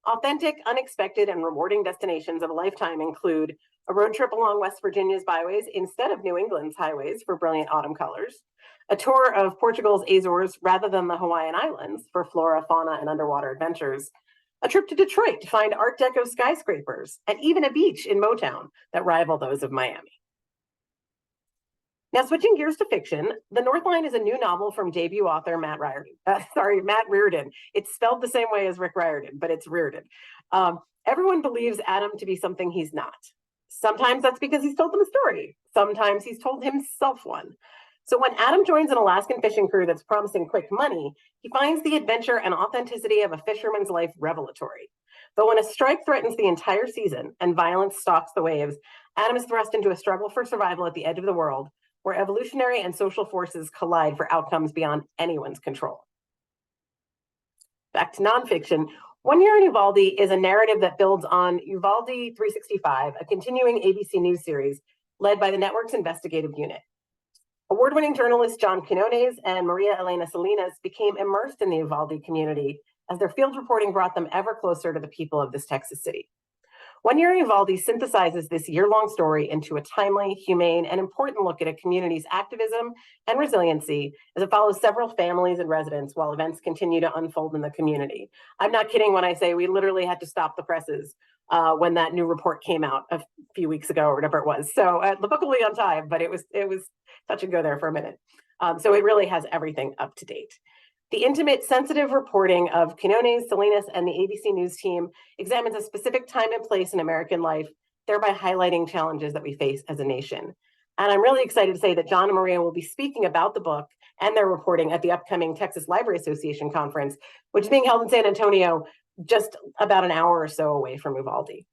Authentic, unexpected, and rewarding destinations of a lifetime include a road trip along West Virginia's byways instead of New England's highways for brilliant autumn colors, a tour of Portugal's Azores rather than the Hawaiian Islands for flora, fauna, and underwater adventures, a trip to Detroit to find Art Deco skyscrapers, and even a beach in Motown that rival those of Miami. Now, switching gears to fiction, The North Line is a new novel from debut author Matt Reardon. It's spelled the same way as Rick Riordan, but it's Reardon. Everyone believes Adam to be something he's not. Sometimes that's because he's told them a story. Sometimes he's told himself one. So when Adam joins an Alaskan fishing crew that's promising quick money, he finds the adventure and authenticity of a fisherman's life revelatory. But when a strike threatens the entire season and violence stalks the waves, Adam is thrust into a struggle for survival at the edge of the world, where evolutionary and social forces collide for outcomes beyond anyone's control. Back to nonfiction, One Year in Uvalde is a narrative that builds on Uvalde 365, a continuing ABC News series led by the network's investigative unit. Award-winning journalists John Quinones and Maria Elena Salinas became immersed in the Uvalde community as their field reporting brought them ever closer to the people of this Texas city. One Year in Uvalde synthesizes this year-long story into a timely, humane, and important look at a community's activism and resiliency as it follows several families and residents while events continue to unfold in the community. I'm not kidding when I say we literally had to stop the presses when that new report came out a few weeks ago or whatever it was. So the book will be on time, but it was touch and go there for a minute. So it really has everything up to date. The intimate, sensitive reporting of Quinones, Salinas, and the ABC News team examines a specific time and place in American life, thereby highlighting challenges that we face as a nation. And I'm really excited to say that John and Maria will be speaking about the book and their reporting at the upcoming Texas Library Association conference, which is being held in San Antonio, just about an hour or so away from Uvalde.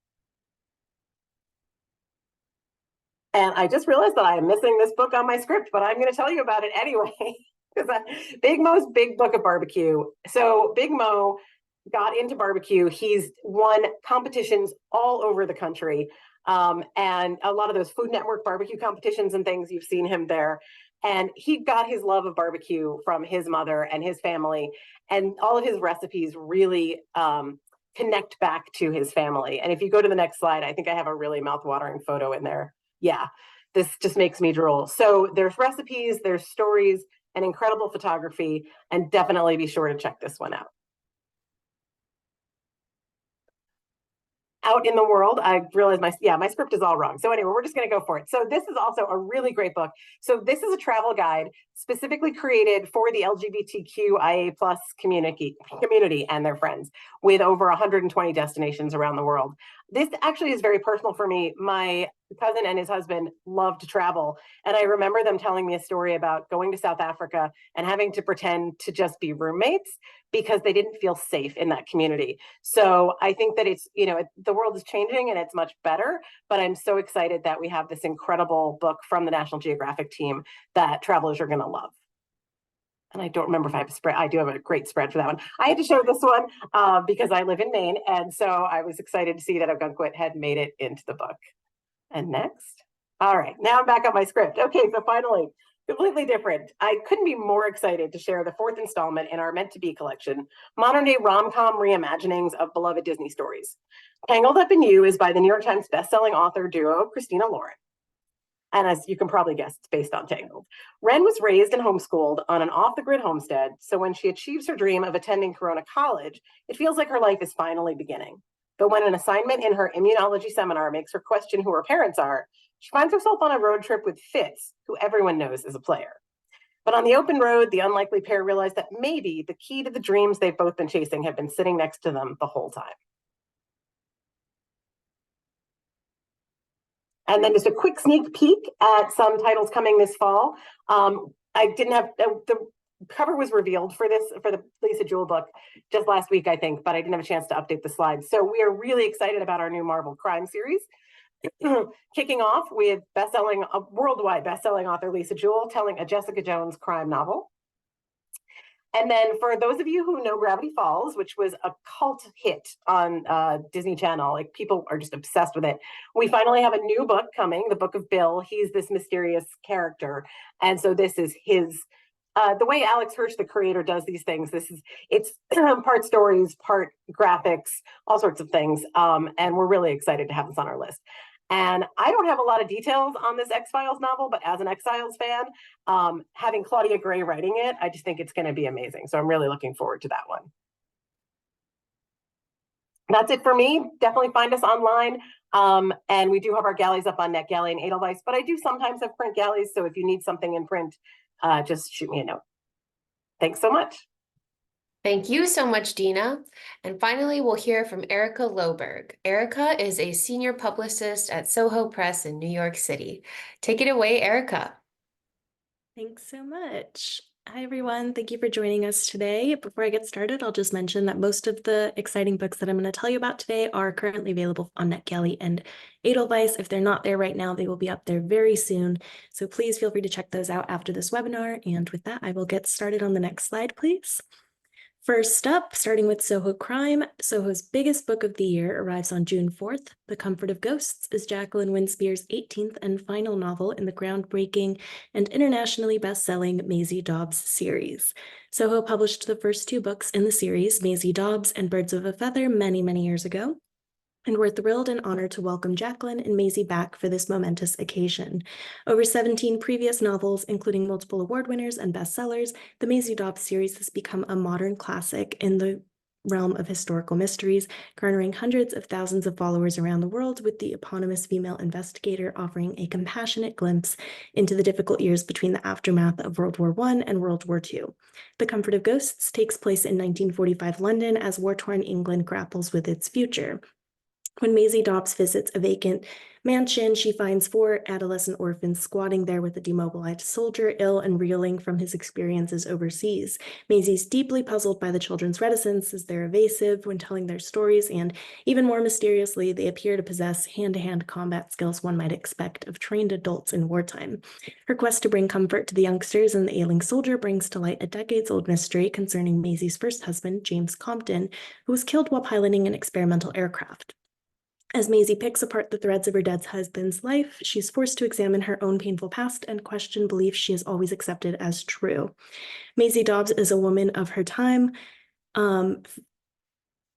And I just realized that I am missing this book on my script, but I'm going to tell you about it anyway. Big Mo's Big Book of Barbecue. So Big Mo got into barbecue. He's won competitions all over the country. And a lot of those Food Network barbecue competitions and things, you've seen him there. And he got his love of barbecue from his mother and his family. And all of his recipes really connect back to his family. And if you go to the next slide, I think I have a really mouthwatering photo in there. Yeah, this just makes me drool. So there's recipes, there's stories, and incredible photography, and definitely be sure to check this one out. Out in the world, I realized my script is all wrong. So anyway, we're just going to go for it. So this is also a really great book. So this is a travel guide specifically created for the LGBTQIA+ community and their friends, with over 120 destinations around the world. This actually is very personal for me. My cousin and his husband love to travel. And I remember them telling me a story about going to South Africa and having to pretend to just be roommates because they didn't feel safe in that community. So I think that it's, the world is changing and it's much better, but I'm so excited that we have this incredible book from the National Geographic team that travelers are going to love. And I don't remember if I have a spread. I do have a great spread for that one. I had to show this one because I live in Maine. And so I was excited to see that Ogunquit had made it into the book. And next. All right, now I'm back on my script. Okay, so finally, completely different. I couldn't be more excited to share the fourth installment in our Meant to Be collection, modern day rom-com reimaginings of beloved Disney stories. Tangled Up in You is by the New York Times bestselling author duo Christina Lauren. And as you can probably guess, it's based on Tangled. Wren was raised and homeschooled on an off-the-grid homestead, so when she achieves her dream of attending Corona College, it feels like her life is finally beginning. But when an assignment in her immunology seminar makes her question who her parents are, she finds herself on a road trip with Fitz, who everyone knows is a player. But on the open road, the unlikely pair realize that maybe the key to the dreams they've both been chasing have been sitting next to them the whole time. And then just a quick sneak peek at some titles coming this fall. I didn't have, the cover was revealed for the Lisa Jewell book just last week, I think, but I didn't have a chance to update the slides. So we are really excited about our new Marvel crime series. Kicking off with worldwide best-selling author Lisa Jewell telling a Jessica Jones crime novel. And then for those of you who know Gravity Falls, which was a cult hit on Disney Channel, like people are just obsessed with it. We finally have a new book coming, The Book of Bill. He's this mysterious character. And so this is his, the way Alex Hirsch, the creator, does these things. It's part stories, part graphics, all sorts of things. And we're really excited to have this on our list. And I don't have a lot of details on this X-Files novel, but as an X-Files fan, having Claudia Gray writing it, I just think it's going to be amazing. So I'm really looking forward to that one. That's it for me. Definitely find us online. And we do have our galleys up on NetGalley and Edelweiss, but I do sometimes have print galleys. So if you need something in print, just shoot me a note. Thanks so much.
Thank you so much, Dina. And finally, we'll hear from Erica Loberg. Erica is a senior publicist at Soho Press in New York City. Take it away, Erica.
Thanks so much. Hi, everyone. Thank you for joining us today. Before I get started, I'll just mention that most of the exciting books that I'm going to tell you about today are currently available on NetGalley and Edelweiss. If they're not there right now, they will be up there very soon. So please feel free to check those out after this webinar. And with that, I will get started on the next slide, please. First up, starting with Soho Crime, Soho's biggest book of the year arrives on June 4th. The Comfort of Ghosts is Jacqueline Winspear's 18th and final novel in the groundbreaking and internationally best-selling Maisie Dobbs series. Soho published the first two books in the series, Maisie Dobbs and Birds of a Feather, many, many years ago. And we're thrilled and honored to welcome Jacqueline and Maisie back for this momentous occasion. Over 17 previous novels, including multiple award winners and bestsellers, the Maisie Dobbs series has become a modern classic in the realm of historical mysteries, garnering hundreds of thousands of followers around the world, with the eponymous female investigator offering a compassionate glimpse into the difficult years between the aftermath of World War I and World War II. The Comfort of Ghosts takes place in 1945 London as war-torn England grapples with its future. When Maisie Dobbs visits a vacant mansion, she finds 4 adolescent orphans squatting there with a demobilized soldier, ill and reeling from his experiences overseas. Maisie's deeply puzzled by the children's reticence as they're evasive when telling their stories, and even more mysteriously, they appear to possess hand-to-hand combat skills one might expect of trained adults in wartime. Her quest to bring comfort to the youngsters and the ailing soldier brings to light a decades-old mystery concerning Maisie's first husband, James Compton, who was killed while piloting an experimental aircraft. As Maisie picks apart the threads of her dead husband's life, she's forced to examine her own painful past and question beliefs she has always accepted as true. Maisie Dobbs is a woman of her time,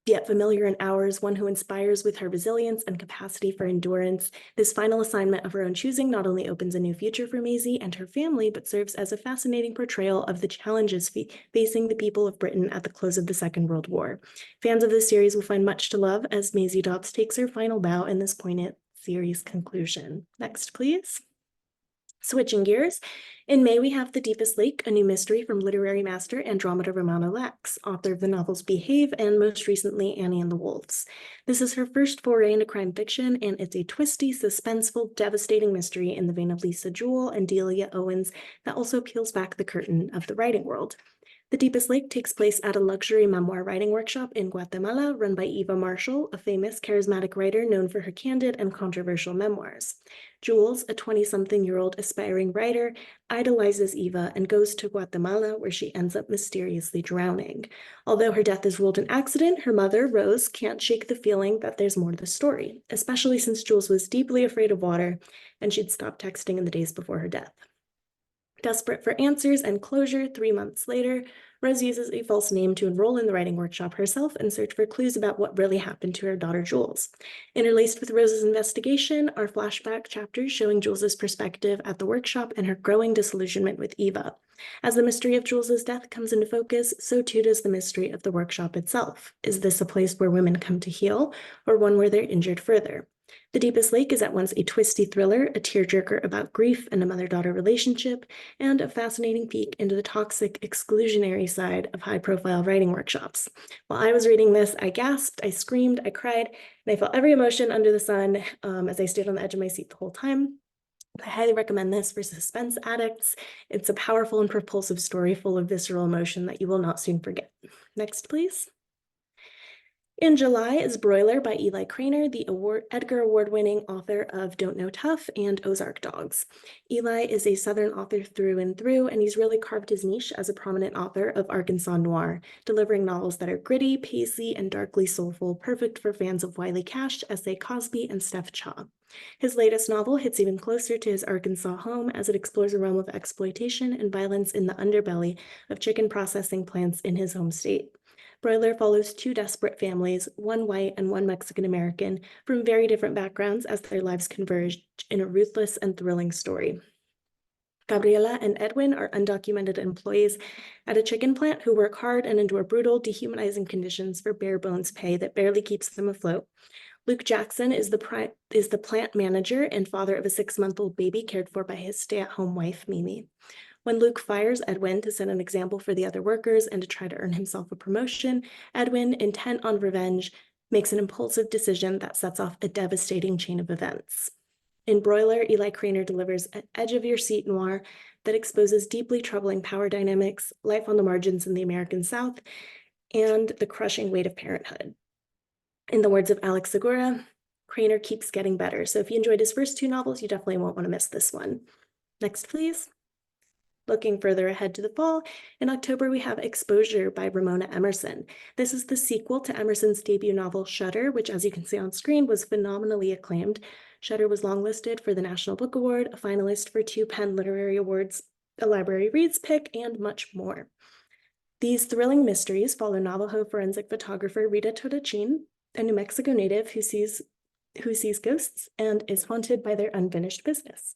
yet familiar in ours, one who inspires with her resilience and capacity for endurance. This final assignment of her own choosing not only opens a new future for Maisie and her family, but serves as a fascinating portrayal of the challenges facing the people of Britain at the close of the Second World War. Fans of this series will find much to love as Maisie Dobbs takes her final bow in this poignant series conclusion. Next, please. Switching gears, in May we have The Deepest Lake, a new mystery from literary master Andromeda Romano Lax, author of the novels Behave and most recently Annie and the Wolves. This is her first foray into crime fiction, and it's a twisty, suspenseful, devastating mystery in the vein of Lisa Jewell and Delia Owens that also peels back the curtain of the writing world. The Deepest Lake takes place at a luxury memoir writing workshop in Guatemala run by Eva Marshall, a famous, charismatic writer known for her candid and controversial memoirs. Jules, a 20-something-year-old aspiring writer, idolizes Eva and goes to Guatemala, where she ends up mysteriously drowning. Although her death is ruled an accident, her mother, Rose, can't shake the feeling that there's more to the story, especially since Jules was deeply afraid of water and she'd stopped texting in the days before her death. Desperate for answers and closure, 3 months later, Rose uses a false name to enroll in the writing workshop herself and search for clues about what really happened to her daughter Jules. Interlaced with Rose's investigation are flashback chapters showing Jules's perspective at the workshop and her growing disillusionment with Eva. As the mystery of Jules's death comes into focus, so too does the mystery of the workshop itself. Is this a place where women come to heal, or one where they're injured further? The Deepest Lake is at once a twisty thriller, a tearjerker about grief and a mother-daughter relationship, and a fascinating peek into the toxic, exclusionary side of high-profile writing workshops. While I was reading this, I gasped, I screamed, I cried, and I felt every emotion under the sun as I stayed on the edge of my seat the whole time. I highly recommend this for suspense addicts. It's a powerful and propulsive story full of visceral emotion that you will not soon forget. Next, please. In July is Broiler by Eli Craner, the Edgar Award-winning author of Don't Know Tough and Ozark Dogs. Eli is a Southern author through and through, and he's really carved his niche as a prominent author of Arkansas noir, delivering novels that are gritty, pacey, and darkly soulful, perfect for fans of Wiley Cash, S.A. Cosby, and Steph Chaw. His latest novel hits even closer to his Arkansas home as it explores a realm of exploitation and violence in the underbelly of chicken processing plants in his home state. Broiler follows 2 desperate families, one white and one Mexican-American, from very different backgrounds as their lives converge in a ruthless and thrilling story. Gabriela and Edwin are undocumented employees at a chicken plant who work hard and endure brutal, dehumanizing conditions for bare-bones pay that barely keeps them afloat. Luke Jackson is the plant manager and father of a 6-month-old baby cared for by his stay-at-home wife, Mimi. When Luke fires Edwin to set an example for the other workers and to try to earn himself a promotion, Edwin, intent on revenge, makes an impulsive decision that sets off a devastating chain of events. In Broiler, Eli Craner delivers an edge-of-your-seat noir that exposes deeply troubling power dynamics, life on the margins in the American South, and the crushing weight of parenthood. In the words of Alex Segura, Craner keeps getting better. So if you enjoyed his first 2 novels, you definitely won't want to miss this one. Next, please. Looking further ahead to the fall, in October we have Exposure by Ramona Emerson. This is the sequel to Emerson's debut novel Shutter, which, as you can see on screen, was phenomenally acclaimed. Shutter was longlisted for the National Book Award, a finalist for 2 Penn Literary Awards, a Library Reads pick, and much more. These thrilling mysteries follow Navajo forensic photographer Rita Todachin, a New Mexico native who sees ghosts and is haunted by their unfinished business.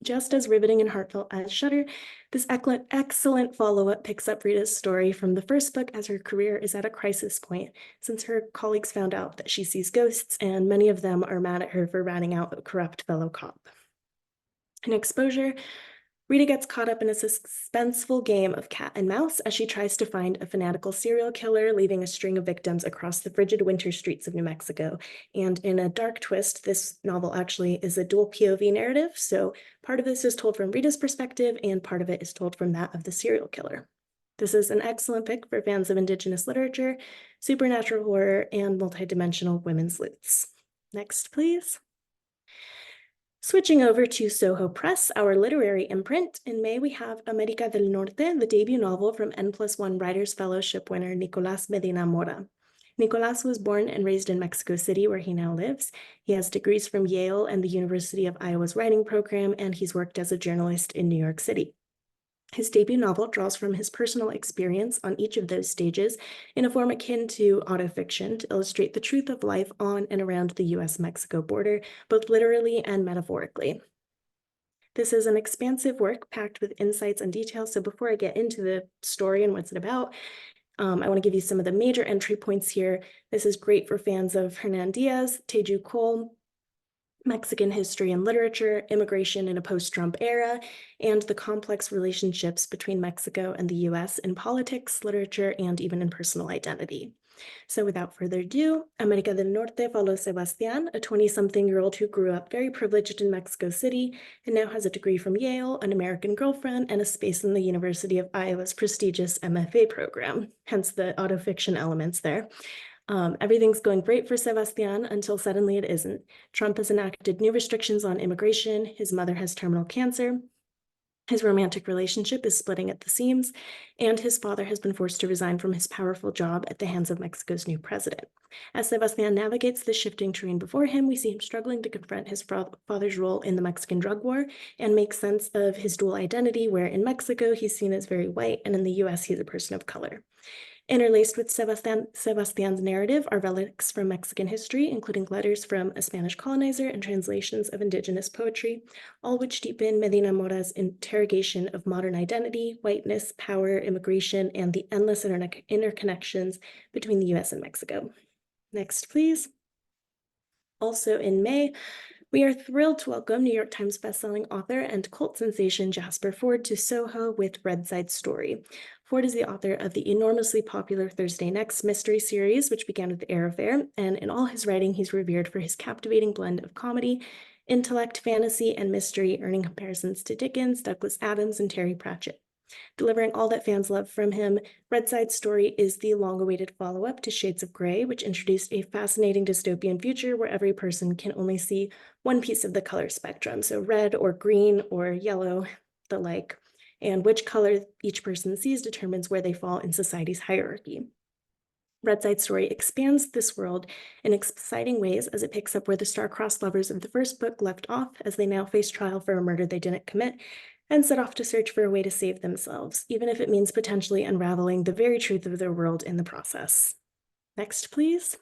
Just as riveting and heartfelt as Shudder, this excellent follow-up picks up Rita's story from the first book as her career is at a crisis point, since her colleagues found out that she sees ghosts, and many of them are mad at her for ratting out a corrupt fellow cop. In Exposure, Rita gets caught up in a suspenseful game of cat and mouse as she tries to find a fanatical serial killer, leaving a string of victims across the frigid winter streets of New Mexico. And in a dark twist, this novel actually is a dual POV narrative, so part of this is told from Rita's perspective, and part of it is told from that of the serial killer. This is an excellent pick for fans of Indigenous literature, supernatural horror, and multidimensional women's sleuths. Next, please. Switching over to Soho Press, our literary imprint, in May we have América del Norte, the debut novel from N+1 Writers Fellowship winner Nicolás Medina Mora. Nicolás was born and raised in Mexico City, where he now lives. He has degrees from Yale and the University of Iowa's writing program, and he's worked as a journalist in New York City. His debut novel draws from his personal experience on each of those stages in a form akin to autofiction to illustrate the truth of life on and around the US-Mexico border, both literally and metaphorically. This is an expansive work packed with insights and details, so before I get into the story and what's it about, I want to give you some of the major entry points here. This is great for fans of Hernan Diaz, Teju Cole, Mexican history and literature, immigration in a post-Trump era, and the complex relationships between Mexico and the US in politics, literature, and even in personal identity. So without further ado, América del Norte follows Sebastián, a 20-something-year-old who grew up very privileged in Mexico City and now has a degree from Yale, an American girlfriend, and a space in the University of Iowa's prestigious MFA program, hence the autofiction elements there. Everything's going great for Sebastián until suddenly it isn't. Trump has enacted new restrictions on immigration, his mother has terminal cancer, his romantic relationship is splitting at the seams, and his father has been forced to resign from his powerful job at the hands of Mexico's new president. As Sebastián navigates the shifting terrain before him, we see him struggling to confront his father's role in the Mexican drug war and make sense of his dual identity, where in Mexico he's seen as very white and in the US he's a person of color. Interlaced with Sebastián's narrative are relics from Mexican history, including letters from a Spanish colonizer and translations of indigenous poetry, all which deepen Medina Mora's interrogation of modern identity, whiteness, power, immigration, and the endless interconnections between the US and Mexico. Next, please. Also in May, we are thrilled to welcome New York Times bestselling author and cult sensation Jasper Fforde to Soho with Red Side Story. Fforde is the author of the enormously popular Thursday Next mystery series, which began with The Air Affair, and in all his writing, he's revered for his captivating blend of comedy, intellect, fantasy, and mystery, earning comparisons to Dickens, Douglas Adams, and Terry Pratchett. Delivering all that fans love from him, Red Side Story is the long-awaited follow-up to Shades of Grey, which introduced a fascinating dystopian future where every person can only see one piece of the color spectrum, so red or green or yellow, the like, and which color each person sees determines where they fall in society's hierarchy. Red Side Story expands this world in exciting ways as it picks up where the star-crossed lovers of the first book left off as they now face trial for a murder they didn't commit, and set off to search for a way to save themselves, even if it means potentially unraveling the very truth of their world in the process. Next, please.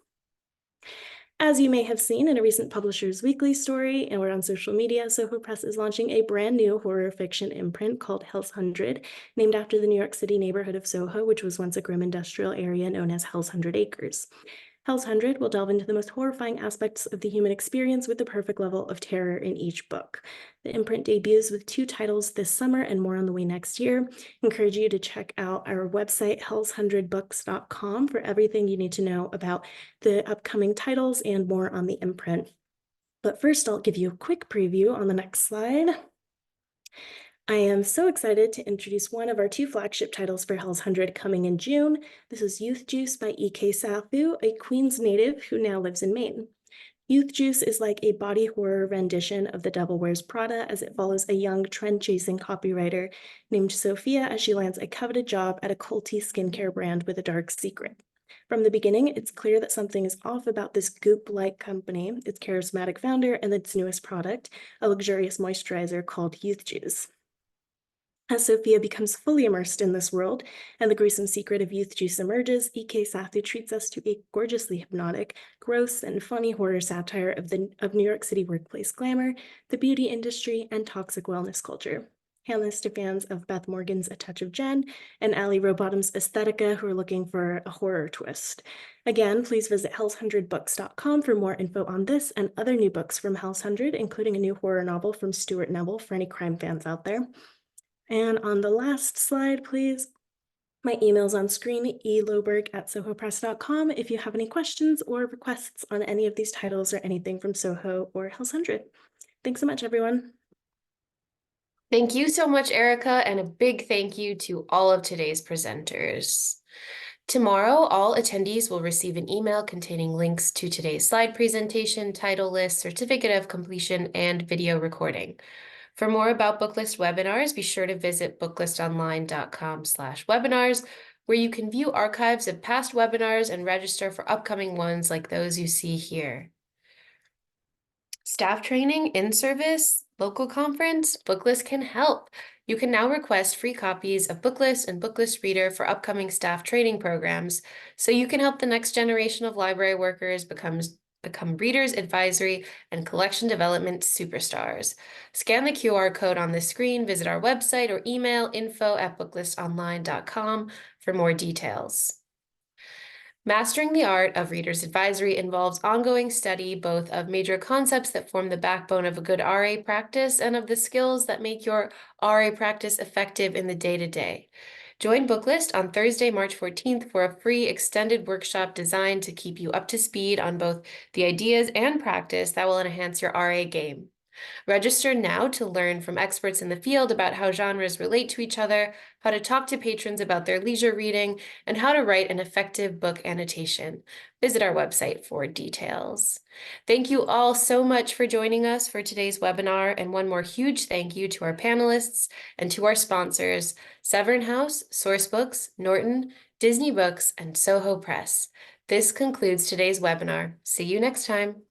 As you may have seen in a recent Publishers Weekly story or on social media, Soho Press is launching a brand new horror fiction imprint called Hell's 100, named after the New York City neighborhood of Soho, which was once a grim industrial area known as Hell's 100 Acres. Hell's 100 will delve into the most horrifying aspects of the human experience with the perfect level of terror in each book. The imprint debuts with 2 titles this summer and more on the way next year. I encourage you to check out our website, hells100books.com, for everything you need to know about the upcoming titles and more on the imprint. But first, I'll give you a quick preview on the next slide. I am so excited to introduce one of our 2 flagship titles for Hell's 100 coming in June. This is Youth Juice by E.K. Sathu, a Queens native who now lives in Maine. Youth Juice is like a body horror rendition of The Devil Wears Prada, as it follows a young trend-chasing copywriter named Sophia as she lands a coveted job at a culty skincare brand with a dark secret. From the beginning, it's clear that something is off about this Goop-like company, its charismatic founder, and its newest product, a luxurious moisturizer called Youth Juice. As Sophia becomes fully immersed in this world and the gruesome secret of youth juice emerges, E.K. Sathu treats us to a gorgeously hypnotic, gross, and funny horror satire of New York City workplace glamour, the beauty industry, and toxic wellness culture. Hand this to fans of Beth Morgan's A Touch of Jen and Ali Rowbottom's Aesthetica who are looking for a horror twist. Again, please visit hells100books.com for more info on this and other new books from Hells 100, including a new horror novel from Stuart Neville for any crime fans out there. And on the last slide, please, my email's on screen, eloberg@sohopress.com if you have any questions or requests on any of these titles or anything from Soho or Hells 100. Thanks so much, everyone.
Thank you so much, Erica, and a big thank you to all of today's presenters. Tomorrow, all attendees will receive an email containing links to today's slide presentation, title list, certificate of completion, and video recording. For more about Booklist webinars, be sure to visit booklistonline.com/webinars, where you can view archives of past webinars and register for upcoming ones like those you see here. Staff training, in-service, local conference, Booklist can help. You can now request free copies of Booklist and Booklist Reader for upcoming staff training programs, so you can help the next generation of library workers become readers, advisory, and collection development superstars. Scan the QR code on the screen, visit our website, or email info@booklistonline.com for more details. Mastering the art of reader's advisory involves ongoing study both of major concepts that form the backbone of a good RA practice and of the skills that make your RA practice effective in the day-to-day. Join Booklist on Thursday, March 14th for a free extended workshop designed to keep you up to speed on both the ideas and practice that will enhance your RA game. Register now to learn from experts in the field about how genres relate to each other, how to talk to patrons about their leisure reading, and how to write an effective book annotation. Visit our website for details. Thank you all so much for joining us for today's webinar, and one more huge thank you to our panelists and to our sponsors, Severn House, Sourcebooks, Norton, Disney Books, and Soho Press. This concludes today's webinar. See you next time.